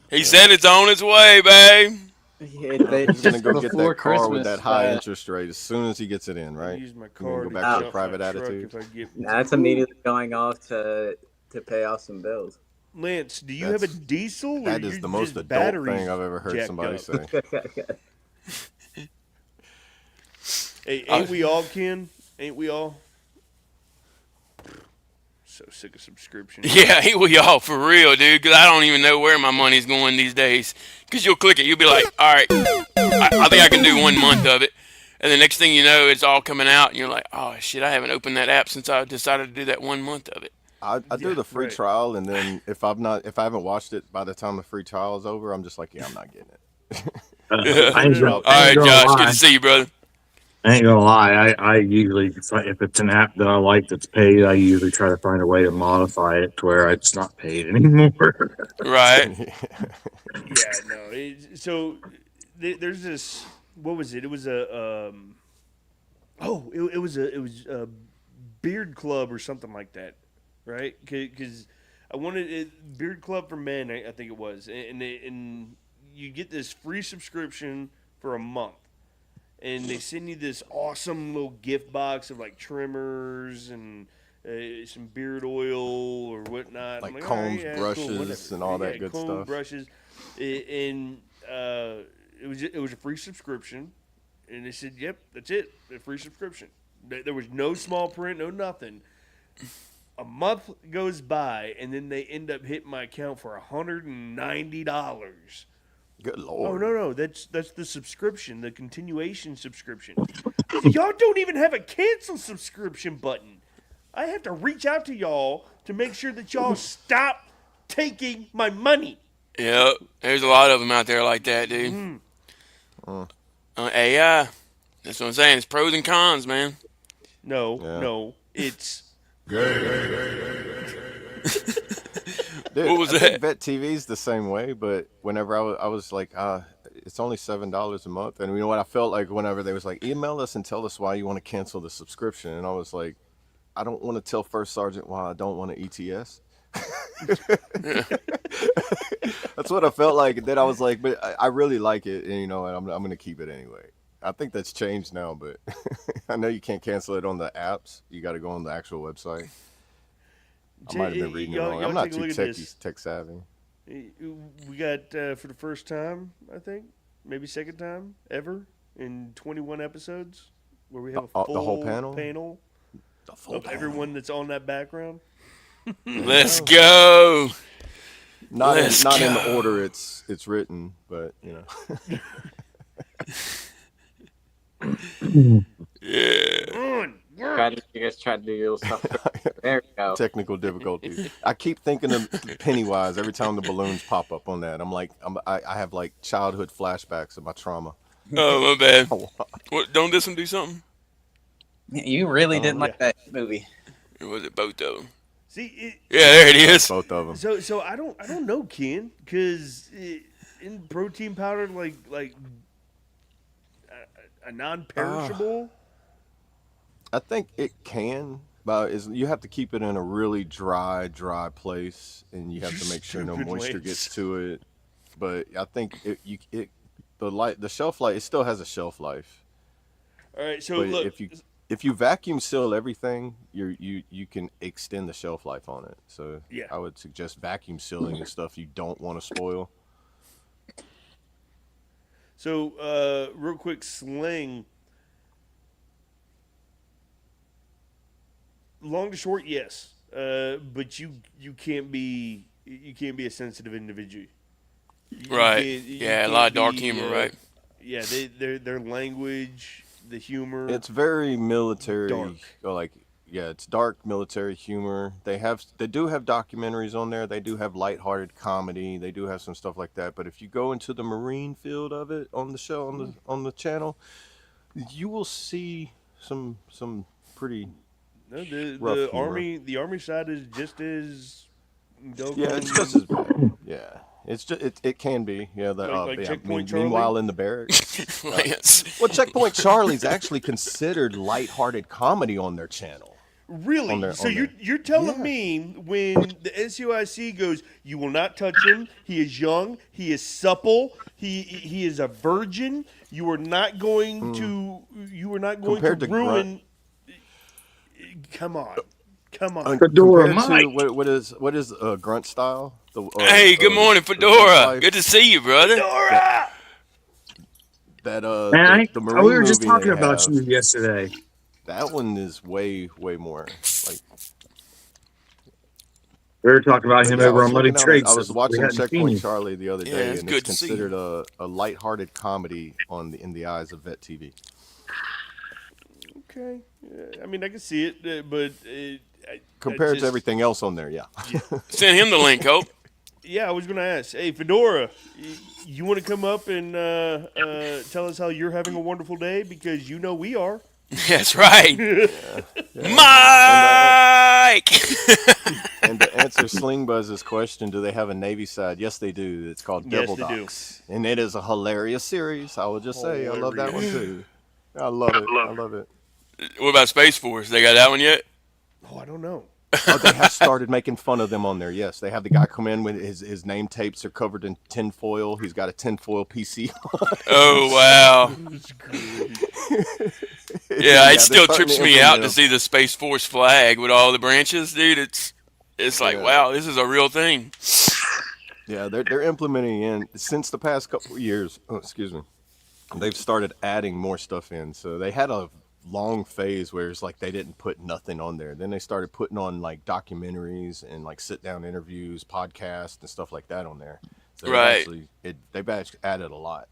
He said it's on its way, babe. He's gonna go get that car with that high interest rate as soon as he gets it in, right? Use my Go card back to to the private attitude. That's immediately going off to pay off some bills. Lance, do you have a diesel? That is the most adult thing I've ever heard somebody say. Hey, ain't we all, Ken? Ain't we all? So sick of subscription. Yeah, ain't we all, for real, dude? Because I don't even know where my money's going these days. Because you'll click it, you'll be like, all right, I think I can do 1 month of it. And the next thing you know, it's all coming out, and you're like, oh, shit, I haven't opened that app since I decided to do that 1 month of it. I do the free trial, and then if I haven't watched it by the time the free trial is over, I'm just like, yeah, I'm not getting it. All right, Josh, good to see you, brother. I ain't gonna lie. I usually, if it's an app that I like that's paid, I usually try to find a way to modify it to where it's not paid anymore. Right. Yeah, no. So there's this. What was it? It was a. It was a Beard Club or something like that, right? Because I I wanted it, Beard Club for Men, I think it was, and you get this free subscription for a month, and they send you this awesome little gift box of like trimmers and some beard oil or whatnot. Like I'm combs, all right, brushes, cool, and all yeah, that good comb, stuff. brushes, and it was a free subscription, and they said, "Yep, that's it, a free subscription." There was no small print, no nothing. A month goes by, and then they end up hitting my account for $190. Good Oh lord. no, that's the subscription, the continuation subscription. Y'all don't even have a cancel subscription button. I have to reach out to y'all to make sure that y'all stop taking my money. Yep. There's a lot of them out there like that, dude. AI. That's what I'm saying. It's pros and cons, man. No, it's Dude, What was I that? think Vet TV's the same way, but whenever I was like, it's only $7 a month, and you know what I felt like whenever they was like, email us and tell us why you want to cancel the subscription, and I was like, I don't want to tell First Sergeant why I don't want to ETS. That's what I felt like, and then I was like, but I really like it, and you know, and I'm gonna keep it anyway. I think that's changed now, but I know you can't cancel it on the apps. You got to go on the actual website. I might have been reading it wrong. I'm not too tech savvy. We got for the first time, I think, maybe second time ever in 21 episodes, where we have a full the whole panel of everyone that's on that background. Let's go. Not in the order it's written, but you know. Yeah. You guys tried to do your little stuff. There we go. Technical difficulties. I keep thinking of Pennywise every time the balloons pop up on that. I have like childhood flashbacks of my trauma. Oh, my bad. What, don't this one do something? You really didn't like that movie. Or was it both of them? See, Yeah, there it is. Both of them. so I don't know, Ken, because in protein powder like a non-perishable. I think it can, but you have to keep it in a really dry place, and you have to make sure no Stupid moisture ways. gets to it. But I think the shelf life, it still has a shelf life. All right, so But look, if you vacuum seal everything, you can extend the shelf life on it. So Yeah. I would suggest vacuum sealing the stuff you don't want to spoil. so real quick, Sling. Long to short, yes, but you can't be a sensitive individual. Right. You Yeah, a can't lot of dark be, humor, right? Yeah, their language, the humor. It's very military, Dark. or it's dark military humor. They do have documentaries on there. They do have lighthearted comedy. They do have some stuff like that. But if you go into the Marine field of it on the show on the channel, you will see some pretty. No, rough the humor. army side is just as Yeah, it's just as bad. Yeah, it's just it can be. Yeah, Like Checkpoint Charlie? meanwhile in the barracks. Lance. Well, Checkpoint Charlie's actually considered lighthearted comedy on their channel. Really? So you're telling me when the NCOIC goes, you will not touch him. He is young. He is supple. He is a virgin. You are not going to. You are not going Compared to to ruin. Come on. Fedora Compared to Mike. what is grunt style? Hey, good morning, the Fedora. life- Good to see you, brother. Dora! That Man, the we Marine were just movie talking they about have, you yesterday. that one is way more like. We were talking about him Yeah, I over was on Muddy looking at it. Trade. I was watching Checkpoint Charlie the other Yeah, day, it's and good it's to see considered a lighthearted comedy in the eyes of Vet TV. Okay. I mean, I can see it, but Compared to everything else on there, yeah. Send him the link, Hope. Yeah, I was going to ask. Hey, Fedora, you want to come up and tell us how you're having a wonderful day? Because you know we are. That's right. Mike! And to answer Sling Buzz's question, do they have a Navy side? Yes, they do. It's called Yes, Devil they do. Docs. And it is a hilarious series. I will just say, I love that one too. I love it. What about Space Force? They got that one yet? Oh, I don't know. Oh, they have started making fun of them on there. Yes, they have the guy come in with his name tapes are covered in tinfoil. He's got a tinfoil PC Oh wow. That's great. Yeah, it they're still starting trips to me out implement to them. see the Space Force flag with all the branches, dude. It's like, Yeah, wow, this is a real thing. yeah, they're implementing in since the past couple of years. Oh, excuse me. They've started adding more stuff in. So they had a long phase where it's like they didn't put nothing on there. Then they started putting on like documentaries and like sit down interviews, podcasts, and stuff like that on there. So Right. they've actually added a lot.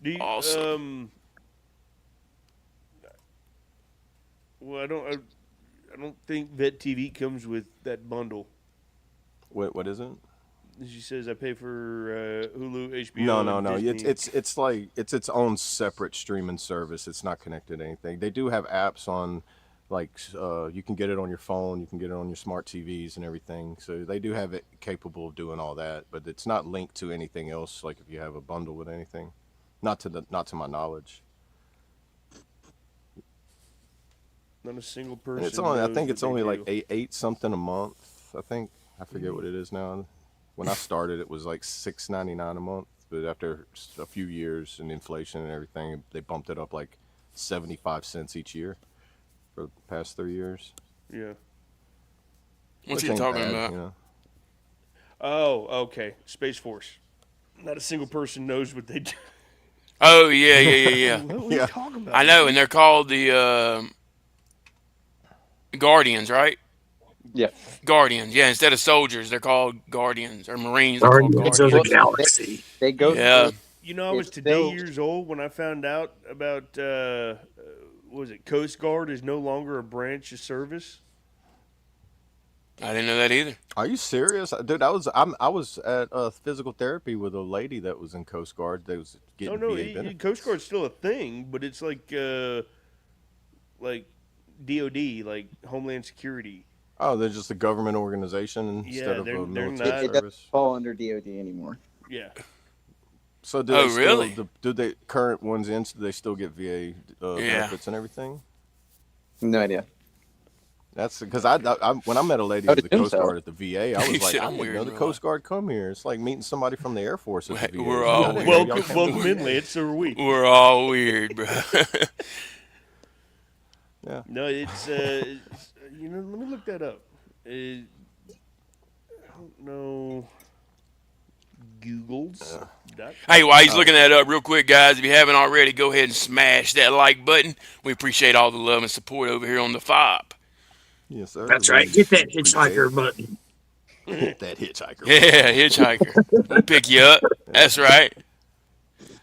Do you, Awesome. well, I don't think Vet TV comes with that bundle. What is it? She says I pay for Hulu, No, HBO, no, and no. Disney. It's like it's its own separate streaming service. It's not connected to anything. They do have apps on, like you can get it on your phone, you can get it on your smart TVs and everything. So they do have it capable of doing all that, but it's not linked to anything else. Like if you have a bundle with anything, not to my knowledge. Not a single And person. it's only I knows think what it's they only do. like eight something a month. I think I forget what it is now. When I started, it was like $6.99 a month. But after a few years and inflation and everything, they bumped it up like 75 cents each year for the past 3 years. Yeah. What's Which he ain't talking bad, about? you know. Oh, okay. Space Force. Not a single person knows what they do. Oh yeah, yeah, yeah, yeah. What are we Yeah. talking about? I know, and they're called the Guardians, right? Yeah. Guardians. Yeah, instead of soldiers, they're called Guardians, or Marines. They're called Guardians of the Well, Guardians. Galaxy. they go Yeah. through. You know, I was It's today still- years old when I found out about what was it? Coast Guard is no longer a branch of service. I didn't know that either. Are you serious, dude? I was at physical therapy with a lady that was in Coast Guard. That was No, getting no, VA benefits. Coast Guard's still a thing, but it's like DOD, like Homeland Security. Oh, they're just a government organization Yeah, instead of they're a military not- It doesn't service. fall under DOD anymore. Yeah. So do Oh, they really? still, do they current ones in? Do they still get VA benefits and everything? No idea. That's because I when I met a lady I at would the assume Coast so. Guard at the VA, I You was like, said I I'm didn't weird know in the real Coast Guard come here. It's like meeting somebody from the Air Force at the VA. We're It's all like, I didn't know y'all Welcome, come welcome here. in, Lance. So are we. We're all weird, bro. Yeah. No, it's you know. Let me look that up. I don't know. Google's. Hey, while he's looking that up real quick, guys, if you haven't already, go ahead and smash that like button. We appreciate all the love and support over here on the FOB. Yes, sir. That's right. Hit that Appreciate hitchhiker it. button. Hit that hitchhiker. Yeah, hitchhiker. We'll pick you up. That's right.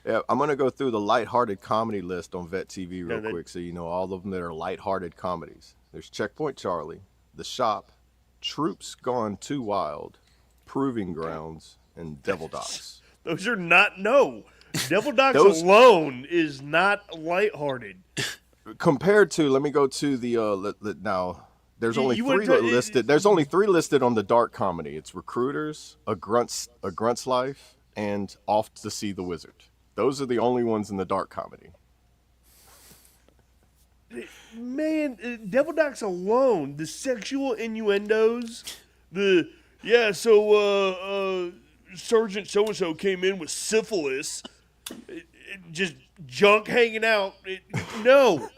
Yeah, I'm gonna go through the lighthearted comedy list on Vet TV real that- quick, so you know all of them that are lighthearted comedies. There's Checkpoint Charlie, The Shop, Troops Gone Too Wild, Proving Grounds, and Devil Docs. Those are not Devil Docs Those- alone is not lighthearted. Compared to, let me go to the now. There's only You went three to- listed. There's only three listed on the dark comedy. It's Recruiters, a Grunt's Life, and Off to See the Wizard. Those are the only ones in the dark comedy. Man, Devil Docs alone, the sexual innuendos, Sergeant so-and-so came in with syphilis, just junk hanging out. No,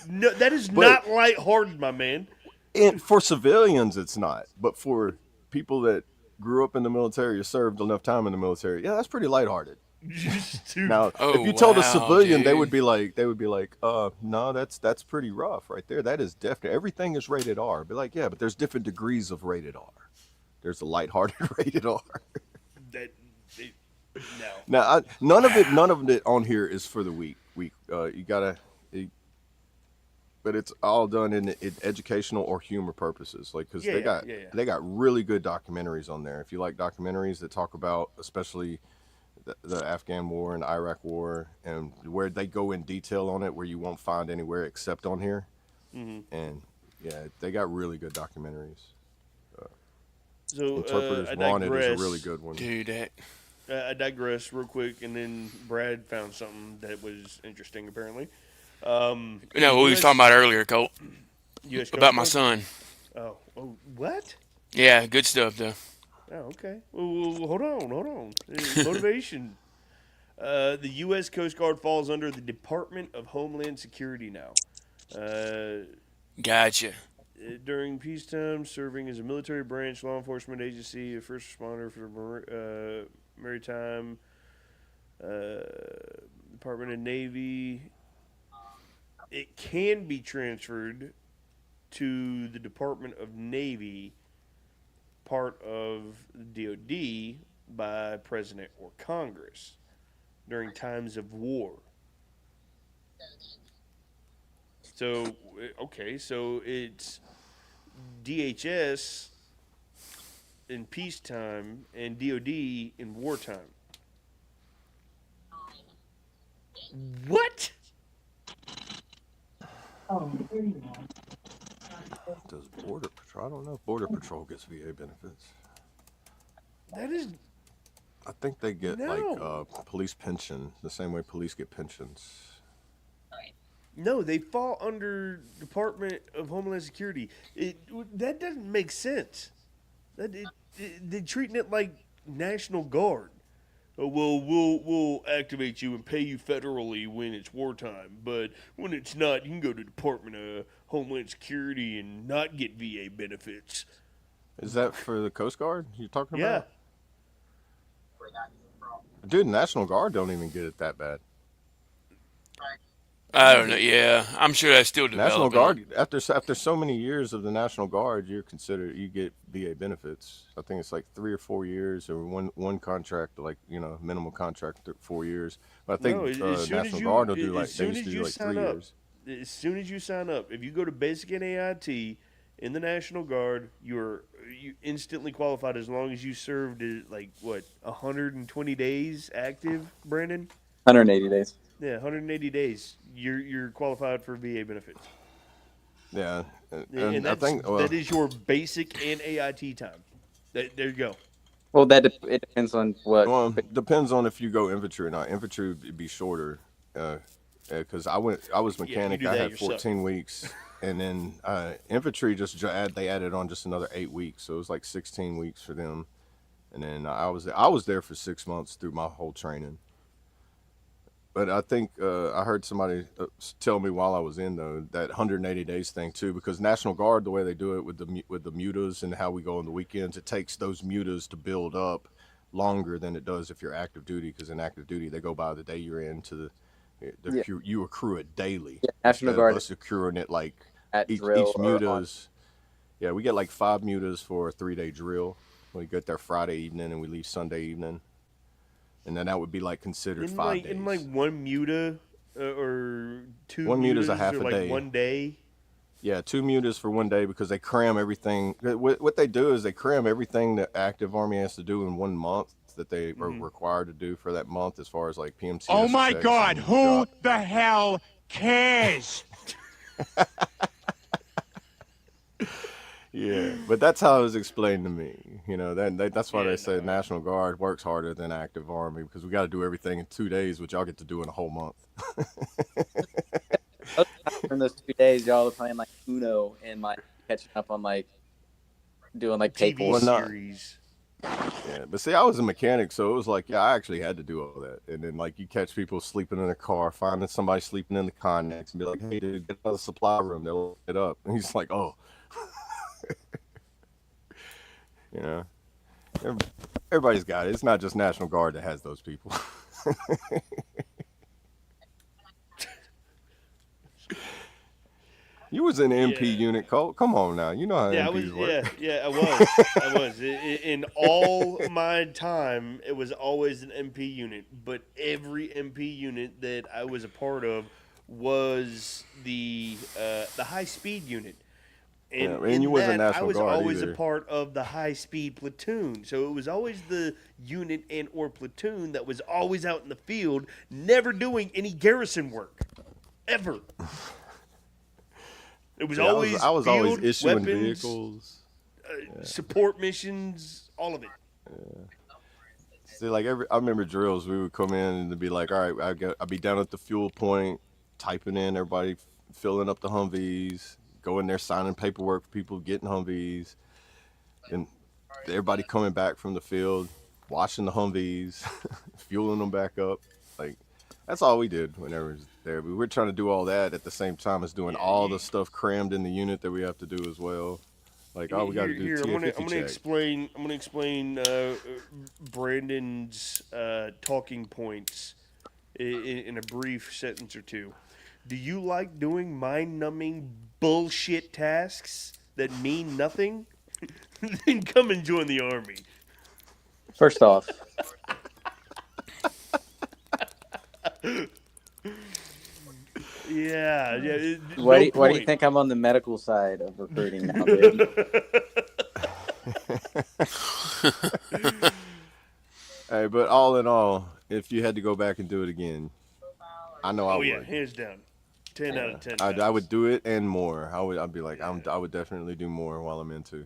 that is not lighthearted, my man. And for civilians, it's not. But for people that grew up in the military or served enough time in the military, yeah, that's pretty lighthearted. Dude, Now, Oh, if you told a wow, civilian, they dude. would be like, no, that's pretty rough right there. That is definitely everything is rated R. Be like, yeah, but there's different degrees of rated R. There's a lighthearted rated R. no. Now, none of it on here is for the weak. You gotta, but it's all done in educational or humor purposes. Like, because they got really good documentaries on there. If you like documentaries that talk about, especially the Afghan War and Iraq War, and where they go in detail on it, where you won't find anywhere except on here. And yeah, they got really good documentaries. So Interpreters I Wanted is digress. a really good one. Dude, that. I digress real quick, and then Brad found something that was interesting, apparently. No, what we was talking about earlier, Colt. US About my Coast son. Oh, what? Yeah, good stuff though. Oh, okay. Well, hold on. Motivation. The U.S. Coast Guard falls under the Department of Homeland Security now. Uh, Gotcha. During peacetime, serving as a military branch, law enforcement agency, a first responder for maritime, uh, Department of Navy. It can be transferred to the Department of Navy, part of the DoD, by President or Congress during times of war. So, okay, so it's DHS in peacetime and DoD in wartime. What? Does Border Patrol? I don't know if Border Patrol gets VA benefits. That is I think they get no. police pension, the same way police get pensions. No, they fall under Department of Homeland Security. That doesn't make sense. They're treating it like National Guard. Oh, well, we'll activate you and pay you federally when it's wartime, but when it's not, you can go to Department of Homeland Security and not get VA benefits. Is that for the Coast Guard you're talking Yeah. about? Dude, National Guard don't even get it that bad. I don't know. Yeah, I'm sure that's still National developing. Guard, after so many years of the National Guard, you get VA benefits. I think it's like 3 or 4 years, or one contract, like minimum contract 4 years. But I No, think as soon as National you Guard will do as they soon used as to do you like sign 3 up, years. as soon as you sign up, if you go to Basic and AIT in the National Guard, you instantly qualified as long as you served like what 120 days active, Brandon. 180 days. Yeah, 180 days. You're qualified for VA benefits, Yeah, and and I think that is your basic and AIT time. There you go. Well, it depends on what. depends on if you go infantry or not. Infantry would be shorter, because I was Yeah, you mechanic. do I that had yourself. 14 weeks, and then infantry they added on just another 8 weeks, so it was like 16 weeks for them. And then I was there for 6 months through my whole training. But I think I heard somebody tell me while I was in though that 180 days thing too, because National Guard, the way they do it with the mutas and how we go on the weekends, it takes those mutas to build up longer than it does if you're active duty. Because in active duty, they go by the day you're in to Yeah, you accrue it daily National instead of Guard us accruing it like at each drill or on. mutas. Yeah, we get like 5 mutas for a 3-day drill. We get there Friday evening and we leave Sunday evening, and then that would be like considered In 5 days. in like one muta or two One muta's a mutas half or a like day. 1 day. Yeah, 2 mutas for 1 day because they cram everything. What they do is they cram everything that active Army has to do in 1 month that they are required to do for that month, as far as like PMCS Oh my checks God, and who the hell cares? Yeah, but that's how it was explained to me. That's why they say National Guard works harder than active Army, because we got to do everything in 2 days, which y'all get to do in a whole month. In those 2 days, y'all are playing like Uno and like catching up on like doing like TV paperwork. Well, not- series. Yeah, but see, I was a mechanic, so it was like, yeah, I actually had to do all that. And then, like, you catch people sleeping in the car, finding somebody sleeping in the Connex, and be like, hey, dude, get out of the supply room. They'll look it up. And he's like, oh. Everybody's got it. It's not just National Guard that has those people. You was in MP Yeah. unit, Colt. Come on now. You know how Yeah, I MPs was. work. Yeah, I was. I was. In all my time, it was always an MP unit. But every MP unit that I was a part of was the high speed unit. Yeah, and in you wasn't that, I National was Guard always either. a part of the high speed platoon. So it was always the unit and or platoon that was always out in the field, never doing any garrison work, ever. It was Yeah, always I was always field, issuing weapons, vehicles. support missions, all of it. See, like I remember drills. We would come in and it'd be like, all right, I'd be down at the fuel point, typing in everybody, filling up the Humvees, go in there signing paperwork for people getting Humvees, and everybody coming back from the field, washing the Humvees, fueling them back up. Like that's all we did whenever we was there. But we're trying to do all that at the same time as doing all the stuff crammed in the unit that we have to do as well. Like, oh, we got to do Here, TF50 I'm gonna explain Brandon's talking points in a brief sentence or two. Do you like doing mind-numbing bullshit tasks that mean nothing? Then come and join the army. First off, Yeah. why do you think I'm on the medical side of recruiting now, dude? Hey, but all in all, if you had to go back and do it again, I know I would. Yeah, hands down. 10 out of 10. I would do it and more. I'd be like, I would definitely do more while I'm into.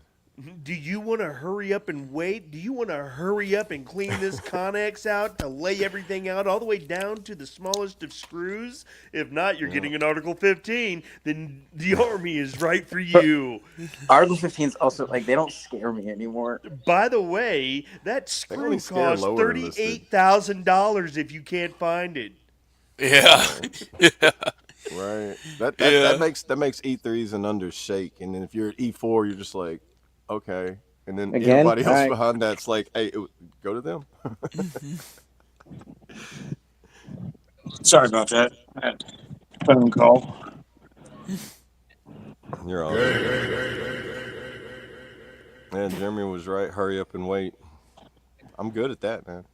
Do you want to hurry up and wait? Do you want to hurry up and clean this Connex out to lay everything out all the way down to the smallest of screws? If not, you're getting an Article 15. Then the Army is right for you. Article 15's also, like, they don't scare me anymore. By the way, that screw only scare costs lower enlisted. $38,000 if you can't find it. Yeah. Right. That makes E3s and under shake. And then if you're at E4, you're just like, okay. And then Again? everybody else Alright. behind that's like, hey, go to them. Sorry about that. I had a phone call. You're all right. Man, Jeremy was right. Hurry up and wait. I'm good at that, man.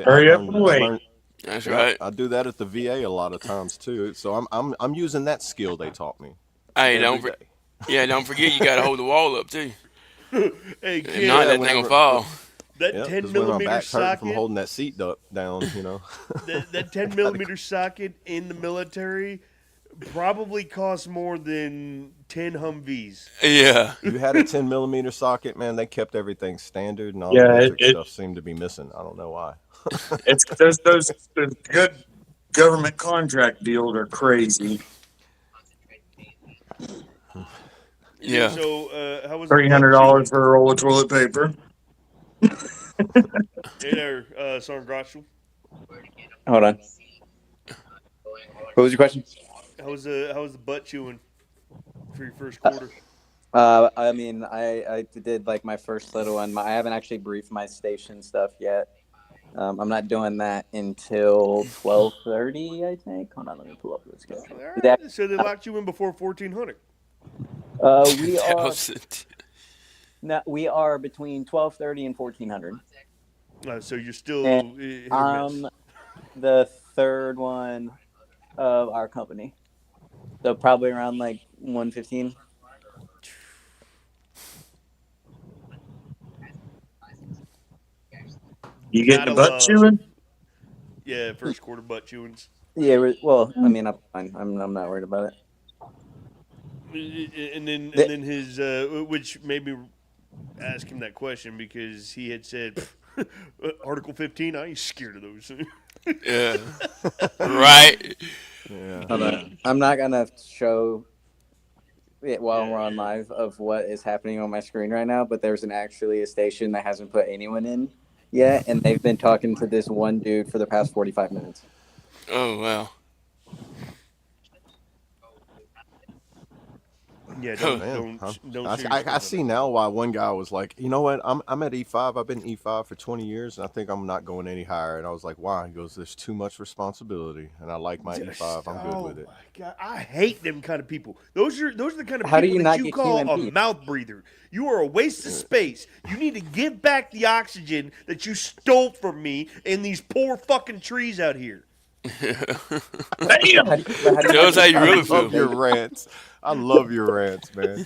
Hurry up and wait. That's right. I do that at the VA a lot of times too. So I'm using that skill they taught me. Hey, don't every day. don't forget you got to hold the wall up too. Hey, If kid, not, that thing will fall. that Yeah, 10 because when my millimeter back's hurting from socket, holding that seat down, you know. that 10 millimeter socket in the military probably costs more than 10 Humvees. Yeah. You had a 10 millimeter socket, man. They kept everything standard, and all Yeah, the electric it- stuff seemed to be missing. I don't know why. It's those good government contract deals are crazy. So, Yeah. how was the $300 for a roll of toilet paper. Hey there, Sergeant Grotchel. Hold on. What was your question? How was the butt chewing for your first quarter? I mean, I did like my first little one. I haven't actually briefed my station stuff yet. I'm not doing that until 12:30, I think. Hold on, let me pull up the schedule. All right, so they locked you in before 1400. We are between 12:30 and 1400. So you're still And hit or miss. The third one of our company. So probably around like 1:15. You get the Gotta butt love- chewing? Yeah, first quarter butt chewings. Yeah, well, I mean, I'm fine. I'm not worried about it. And then his which made me ask him that question because he had said Article 15. I ain't scared of those. Yeah. Right. Yeah. Hold on. I'm not gonna show it while we're on live of what is happening on my screen right now, but there's actually a station that hasn't put anyone in yet, and they've been talking to this one dude for the past 45 minutes. Oh, wow. Yeah, Man, don't I see now why one guy was like, you know what, I'm at E5. I've been E5 for 20 years, and I think I'm not going any higher. And I was like, why? He goes, there's too much responsibility, and I like my E5. I'm good with it. Oh my God, I hate them kind of people. Those are the kind of How do people you that not you get call a QMP? mouth breather. You are a waste of space. You need to give back the oxygen that you stole from me in these poor fucking trees out here. Damn! Tell us how you really I love feel. your rants. I love your rants, man.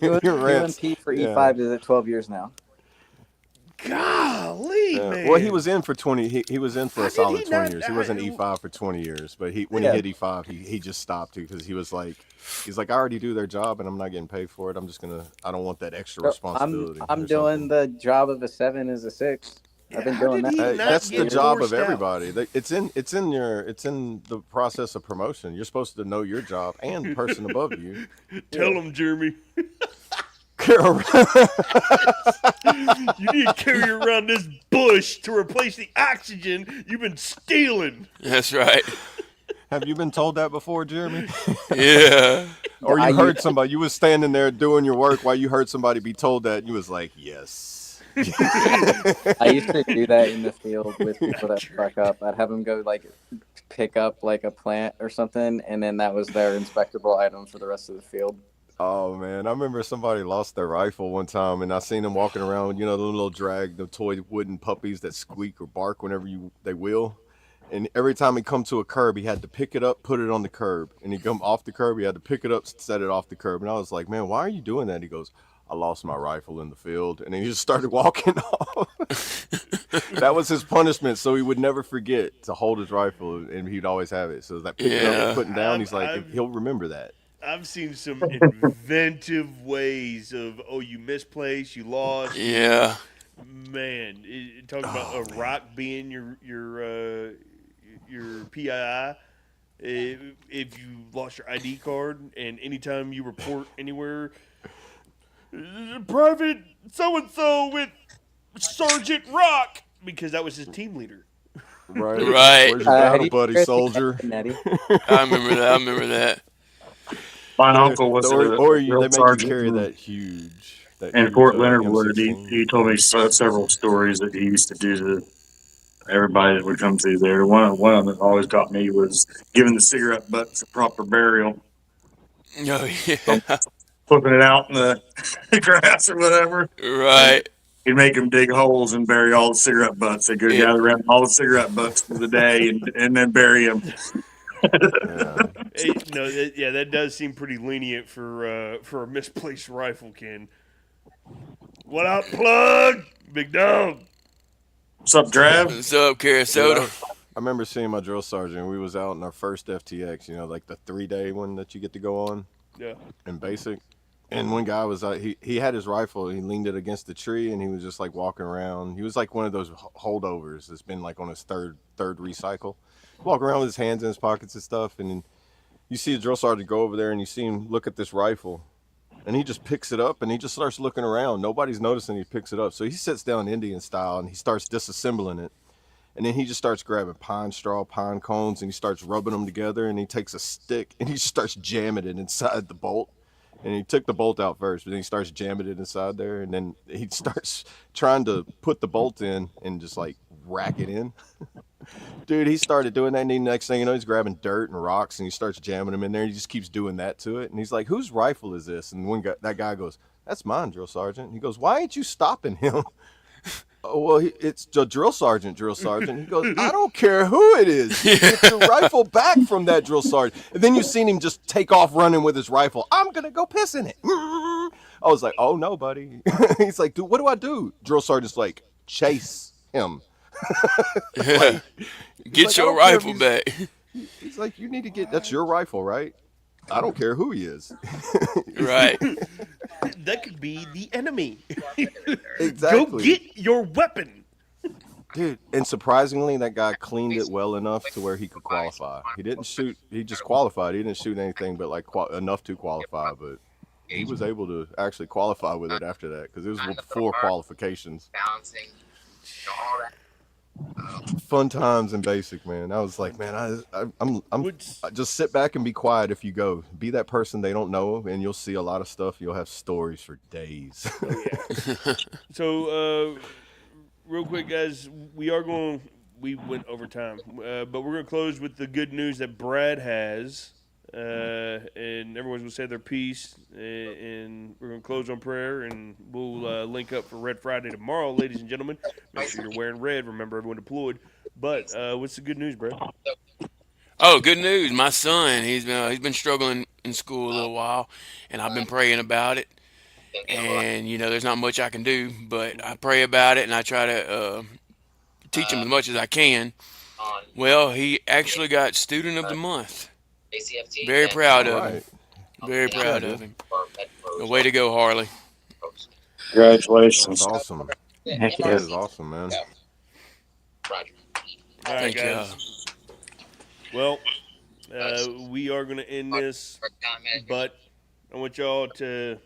Your rants. QMP for yeah. E5 is at 12 years now. Golly, Yeah. man. Well, he was in for 20. He was in for How a did solid he 20 not years. He die? wasn't E5 for 20 years, but when he hit E5, he just stopped because he was like, he's like, I already do their job and I'm not getting paid for it. I don't want that extra responsibility. I'm or doing something. the job of a 7 as a 6. I've been How doing did that. he for not That's the get job of forced out? everybody. It's in the process of promotion. You're supposed to know your job and the person above you. Tell him, Jeremy. Carol, You need to carry around this bush to replace the oxygen you've been stealing. That's right. have you been told that before, Jeremy? Yeah. Or I you use heard somebody, you was standing there doing your work while you heard somebody be told that, and you was like, yes. I used to do that in the field with people that fuck up. I'd have them go like pick up like a plant or something, and then that was their inspectable item for the rest of the field. Oh man, I remember somebody lost their rifle one time, and I seen them walking around, the little the toy wooden puppies that squeak or bark whenever they will. And every time he come to a curb, he had to pick it up, put it on the curb, and he come off the curb, he had to pick it up, set it off the curb. And I was like, man, why are you doing that? He goes, I lost my rifle in the field, and then he just started walking off. That was his punishment, so he would never forget to hold his rifle, and he'd always have it. So that picking up Yeah. and putting down, he's like, I've- he'll remember that. I've seen some inventive ways of, you misplaced, you lost. Yeah. Man, talking about a rock being your PII. If you lost your ID card, and anytime you report anywhere, Private so and so with Sergeant Rock, because that was his team leader. Right. Right. Where's your Have battle you buddy, guys seen soldier? Nettie? I remember that. My uncle was Or a they drill make you sergeant carry in- that huge. in Fort Leonard Wood. M16. He told me several stories that he used to do to everybody that would come through there. One of them that always got me was giving the cigarette butts a proper burial, Oh yeah. flipping it out in the grass or whatever. Right. He'd make them dig holes and bury all the cigarette butts. They'd go Yeah. gather around all the cigarette butts for the day and then bury them. Yeah. That does seem pretty lenient for a misplaced rifle, Ken. What up, plug? Big dog. What's up, Trav? What's up, Carasota? I remember seeing my drill sergeant. We was out in our first FTX, like the 3-day one that you get to go on Yeah. in basic. And one guy was he had his rifle. He leaned it against the tree, and he was just like walking around. He was like one of those holdovers that's been like on his third recycle. Walking around with his hands in his pockets and stuff. And then you see a drill sergeant go over there, and you see him look at this rifle. And he just picks it up, and he just starts looking around. Nobody's noticing he picks it up. So he sits down Indian style, and he starts disassembling it. And then he just starts grabbing pine straw, pine cones, and he starts rubbing them together. And he takes a stick, and he just starts jamming it inside the bolt. And he took the bolt out first, but then he starts jamming it inside there. And then he starts trying to put the bolt in and just like rack it in. Dude, he started doing that, and the next thing you know, he's grabbing dirt and rocks, and he starts jamming them in there. And he just keeps doing that to it. And he's like, whose rifle is this? And that guy goes, that's mine, drill sergeant. He goes, why ain't you stopping him? Oh, well, it's the drill sergeant. He goes, I don't care who it is. Get your rifle back from that drill sergeant. And then you seen him just take off running with his rifle. I'm going to go piss in it. I was like, oh, no, buddy. He's like, dude, what do I do? Drill sergeant's like, chase him. Get like, your rifle back. He's like, you need to that's your rifle, right? I don't care who he is. Right. That could be the enemy. Exactly. Go get your weapon. Dude, and surprisingly, that guy cleaned it well enough to where he could qualify. He didn't shoot. He just qualified. He didn't shoot anything but like enough to qualify. But he was able to actually qualify with it after that because it was 4 qualifications. Balancing, all that. Fun times in basic, man. I was like, man, I just sit back and be quiet if you go. Be that person they don't know, and you'll see a lot of stuff. You'll have stories for days. So, real quick, guys, we went over time, but we're going to close with the good news that Brad has, and everyone's going to say their piece, and we're going to close on prayer, and we'll link up for Red Friday tomorrow, ladies and gentlemen. Make sure you're wearing red. Remember, everyone deployed. But what's the good news, Brad? Oh, good news! My son, he's been struggling in school a little while, and I've been praying about it. And there's not much I can do, but I pray about it, and I try to teach him as much as I can. Well, he actually got Student of the Month. Very proud of him. Very proud of him. Way to go, Harley. Congratulations. That's awesome. Heck That is awesome, man. Roger. All right, Thank you. guys. Well, we are going to end this, but I want y'all to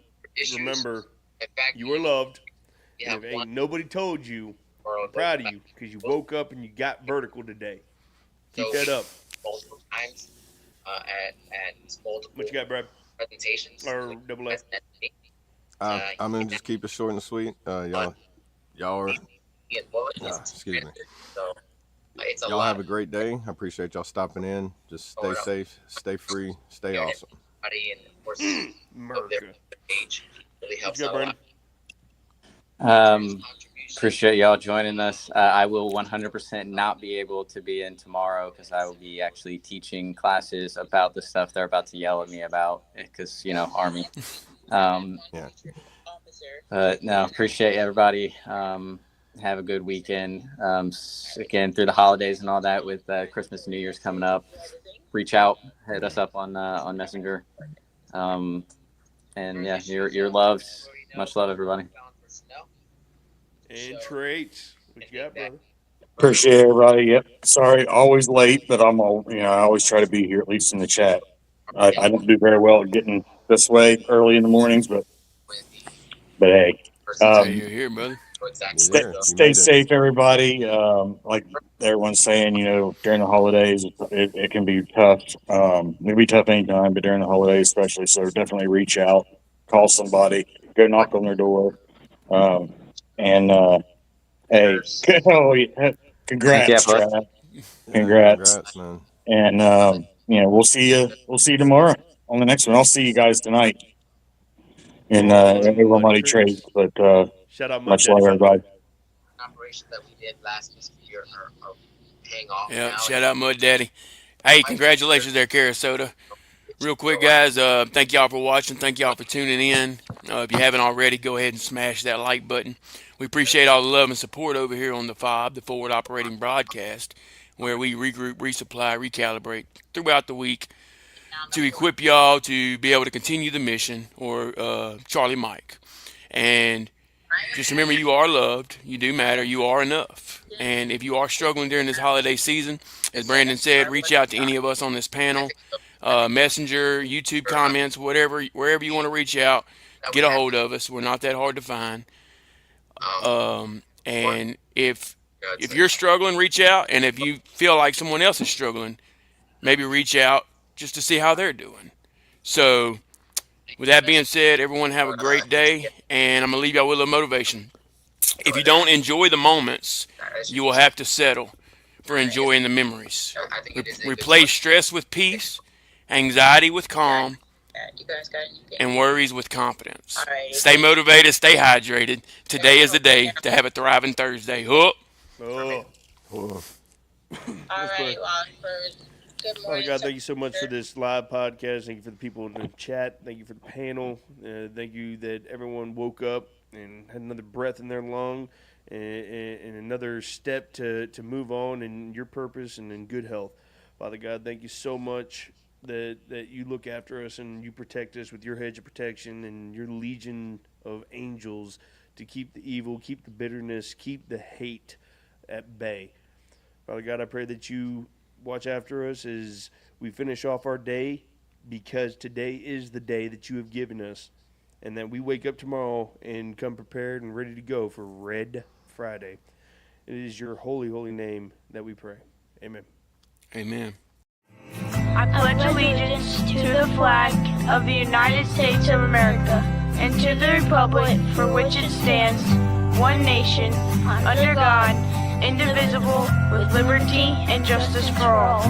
remember you are loved. And if ain't nobody told you, I'm proud of you because you woke up and you got vertical today. Keep that up. Multiple times at multiple What you got, Brad? presentations. Or double A? I'm gonna just keep it short and sweet. Y'all are. Excuse me. So it's a Y'all lot. have a great day. I appreciate y'all stopping in. Just stay safe, stay free, stay awesome. And of course, America. age really What helps you out got, a lot. Brandon? Appreciate y'all joining us. I will 100% not be able to be in tomorrow because I will be actually teaching classes about the stuff they're about to yell at me about because, Army. Yeah. But no, appreciate everybody. Have a good weekend. Again, through the holidays and all that with Christmas and New Year's coming up, reach out, hit us up on Messenger. And yeah, you're loved. Much love, everybody. And traits. What you got, brother? Appreciate everybody. Yep. Sorry, always late, but I always try to be here at least in the chat. I don't do very well at getting this way early in the mornings, but hey, Hey, you're here, brother. stay safe, everybody. Like everyone's saying, during the holidays, it can be tough. It can be tough anytime, but during the holidays especially. So definitely reach out, call somebody, go knock on their door, and hey, congrats, bud. Chad. Yeah, Congrats. man. And we'll see you. We'll see you tomorrow on the next one. I'll see you guys tonight in Money Trade. But shout out much love, everybody. Operation that we did last year are paying off. Yeah, shout out Mud Daddy. Hey, congratulations there, Carasota. Real quick, guys, thank y'all for watching. Thank y'all for tuning in. If you haven't already, go ahead and smash that like button. We appreciate all the love and support over here on the F.O.B, the Forward Operating Broadcast, where we regroup, resupply, recalibrate throughout the week to equip y'all to be able to continue the mission, or Charlie Mike. And just remember, you are loved. You do matter. You are enough. And if you are struggling during this holiday season, as Brandon said, reach out to any of us on this panel. Messenger, YouTube comments, wherever you want to reach out, get a hold of us. We're not that hard to find. And if you're struggling, reach out. And if you feel like someone else is struggling, maybe reach out just to see how they're doing. So, with that being said, everyone have a great day. And I'm going to leave y'all with a little motivation. If you don't enjoy the moments, you will have to settle for enjoying the memories. Replace stress with peace, anxiety with calm, and worries with confidence. Stay motivated, stay hydrated. Today is the day to have a thriving Thursday. Hook. Oh. Whoa. Alrighty, well, good Father morning. God, thank you so much for this live podcast. Thank you for the people in the chat. Thank you for the panel. Thank you that everyone woke up and had another breath in their lung and another step to move on in your purpose and in good health. Father God, thank you so much that you look after us and you protect us with your hedge of protection and your legion of angels to keep the evil, keep the bitterness, keep the hate at bay. Father God, I pray that you watch after us as we finish off our day, because today is the day that you have given us, and that we wake up tomorrow and come prepared and ready to go for Red Friday. It is your holy, holy name that we pray. Amen. Amen. I pledge allegiance to the flag of the United States of America and to the republic for which it stands, one nation, under God, indivisible, with liberty and justice for all.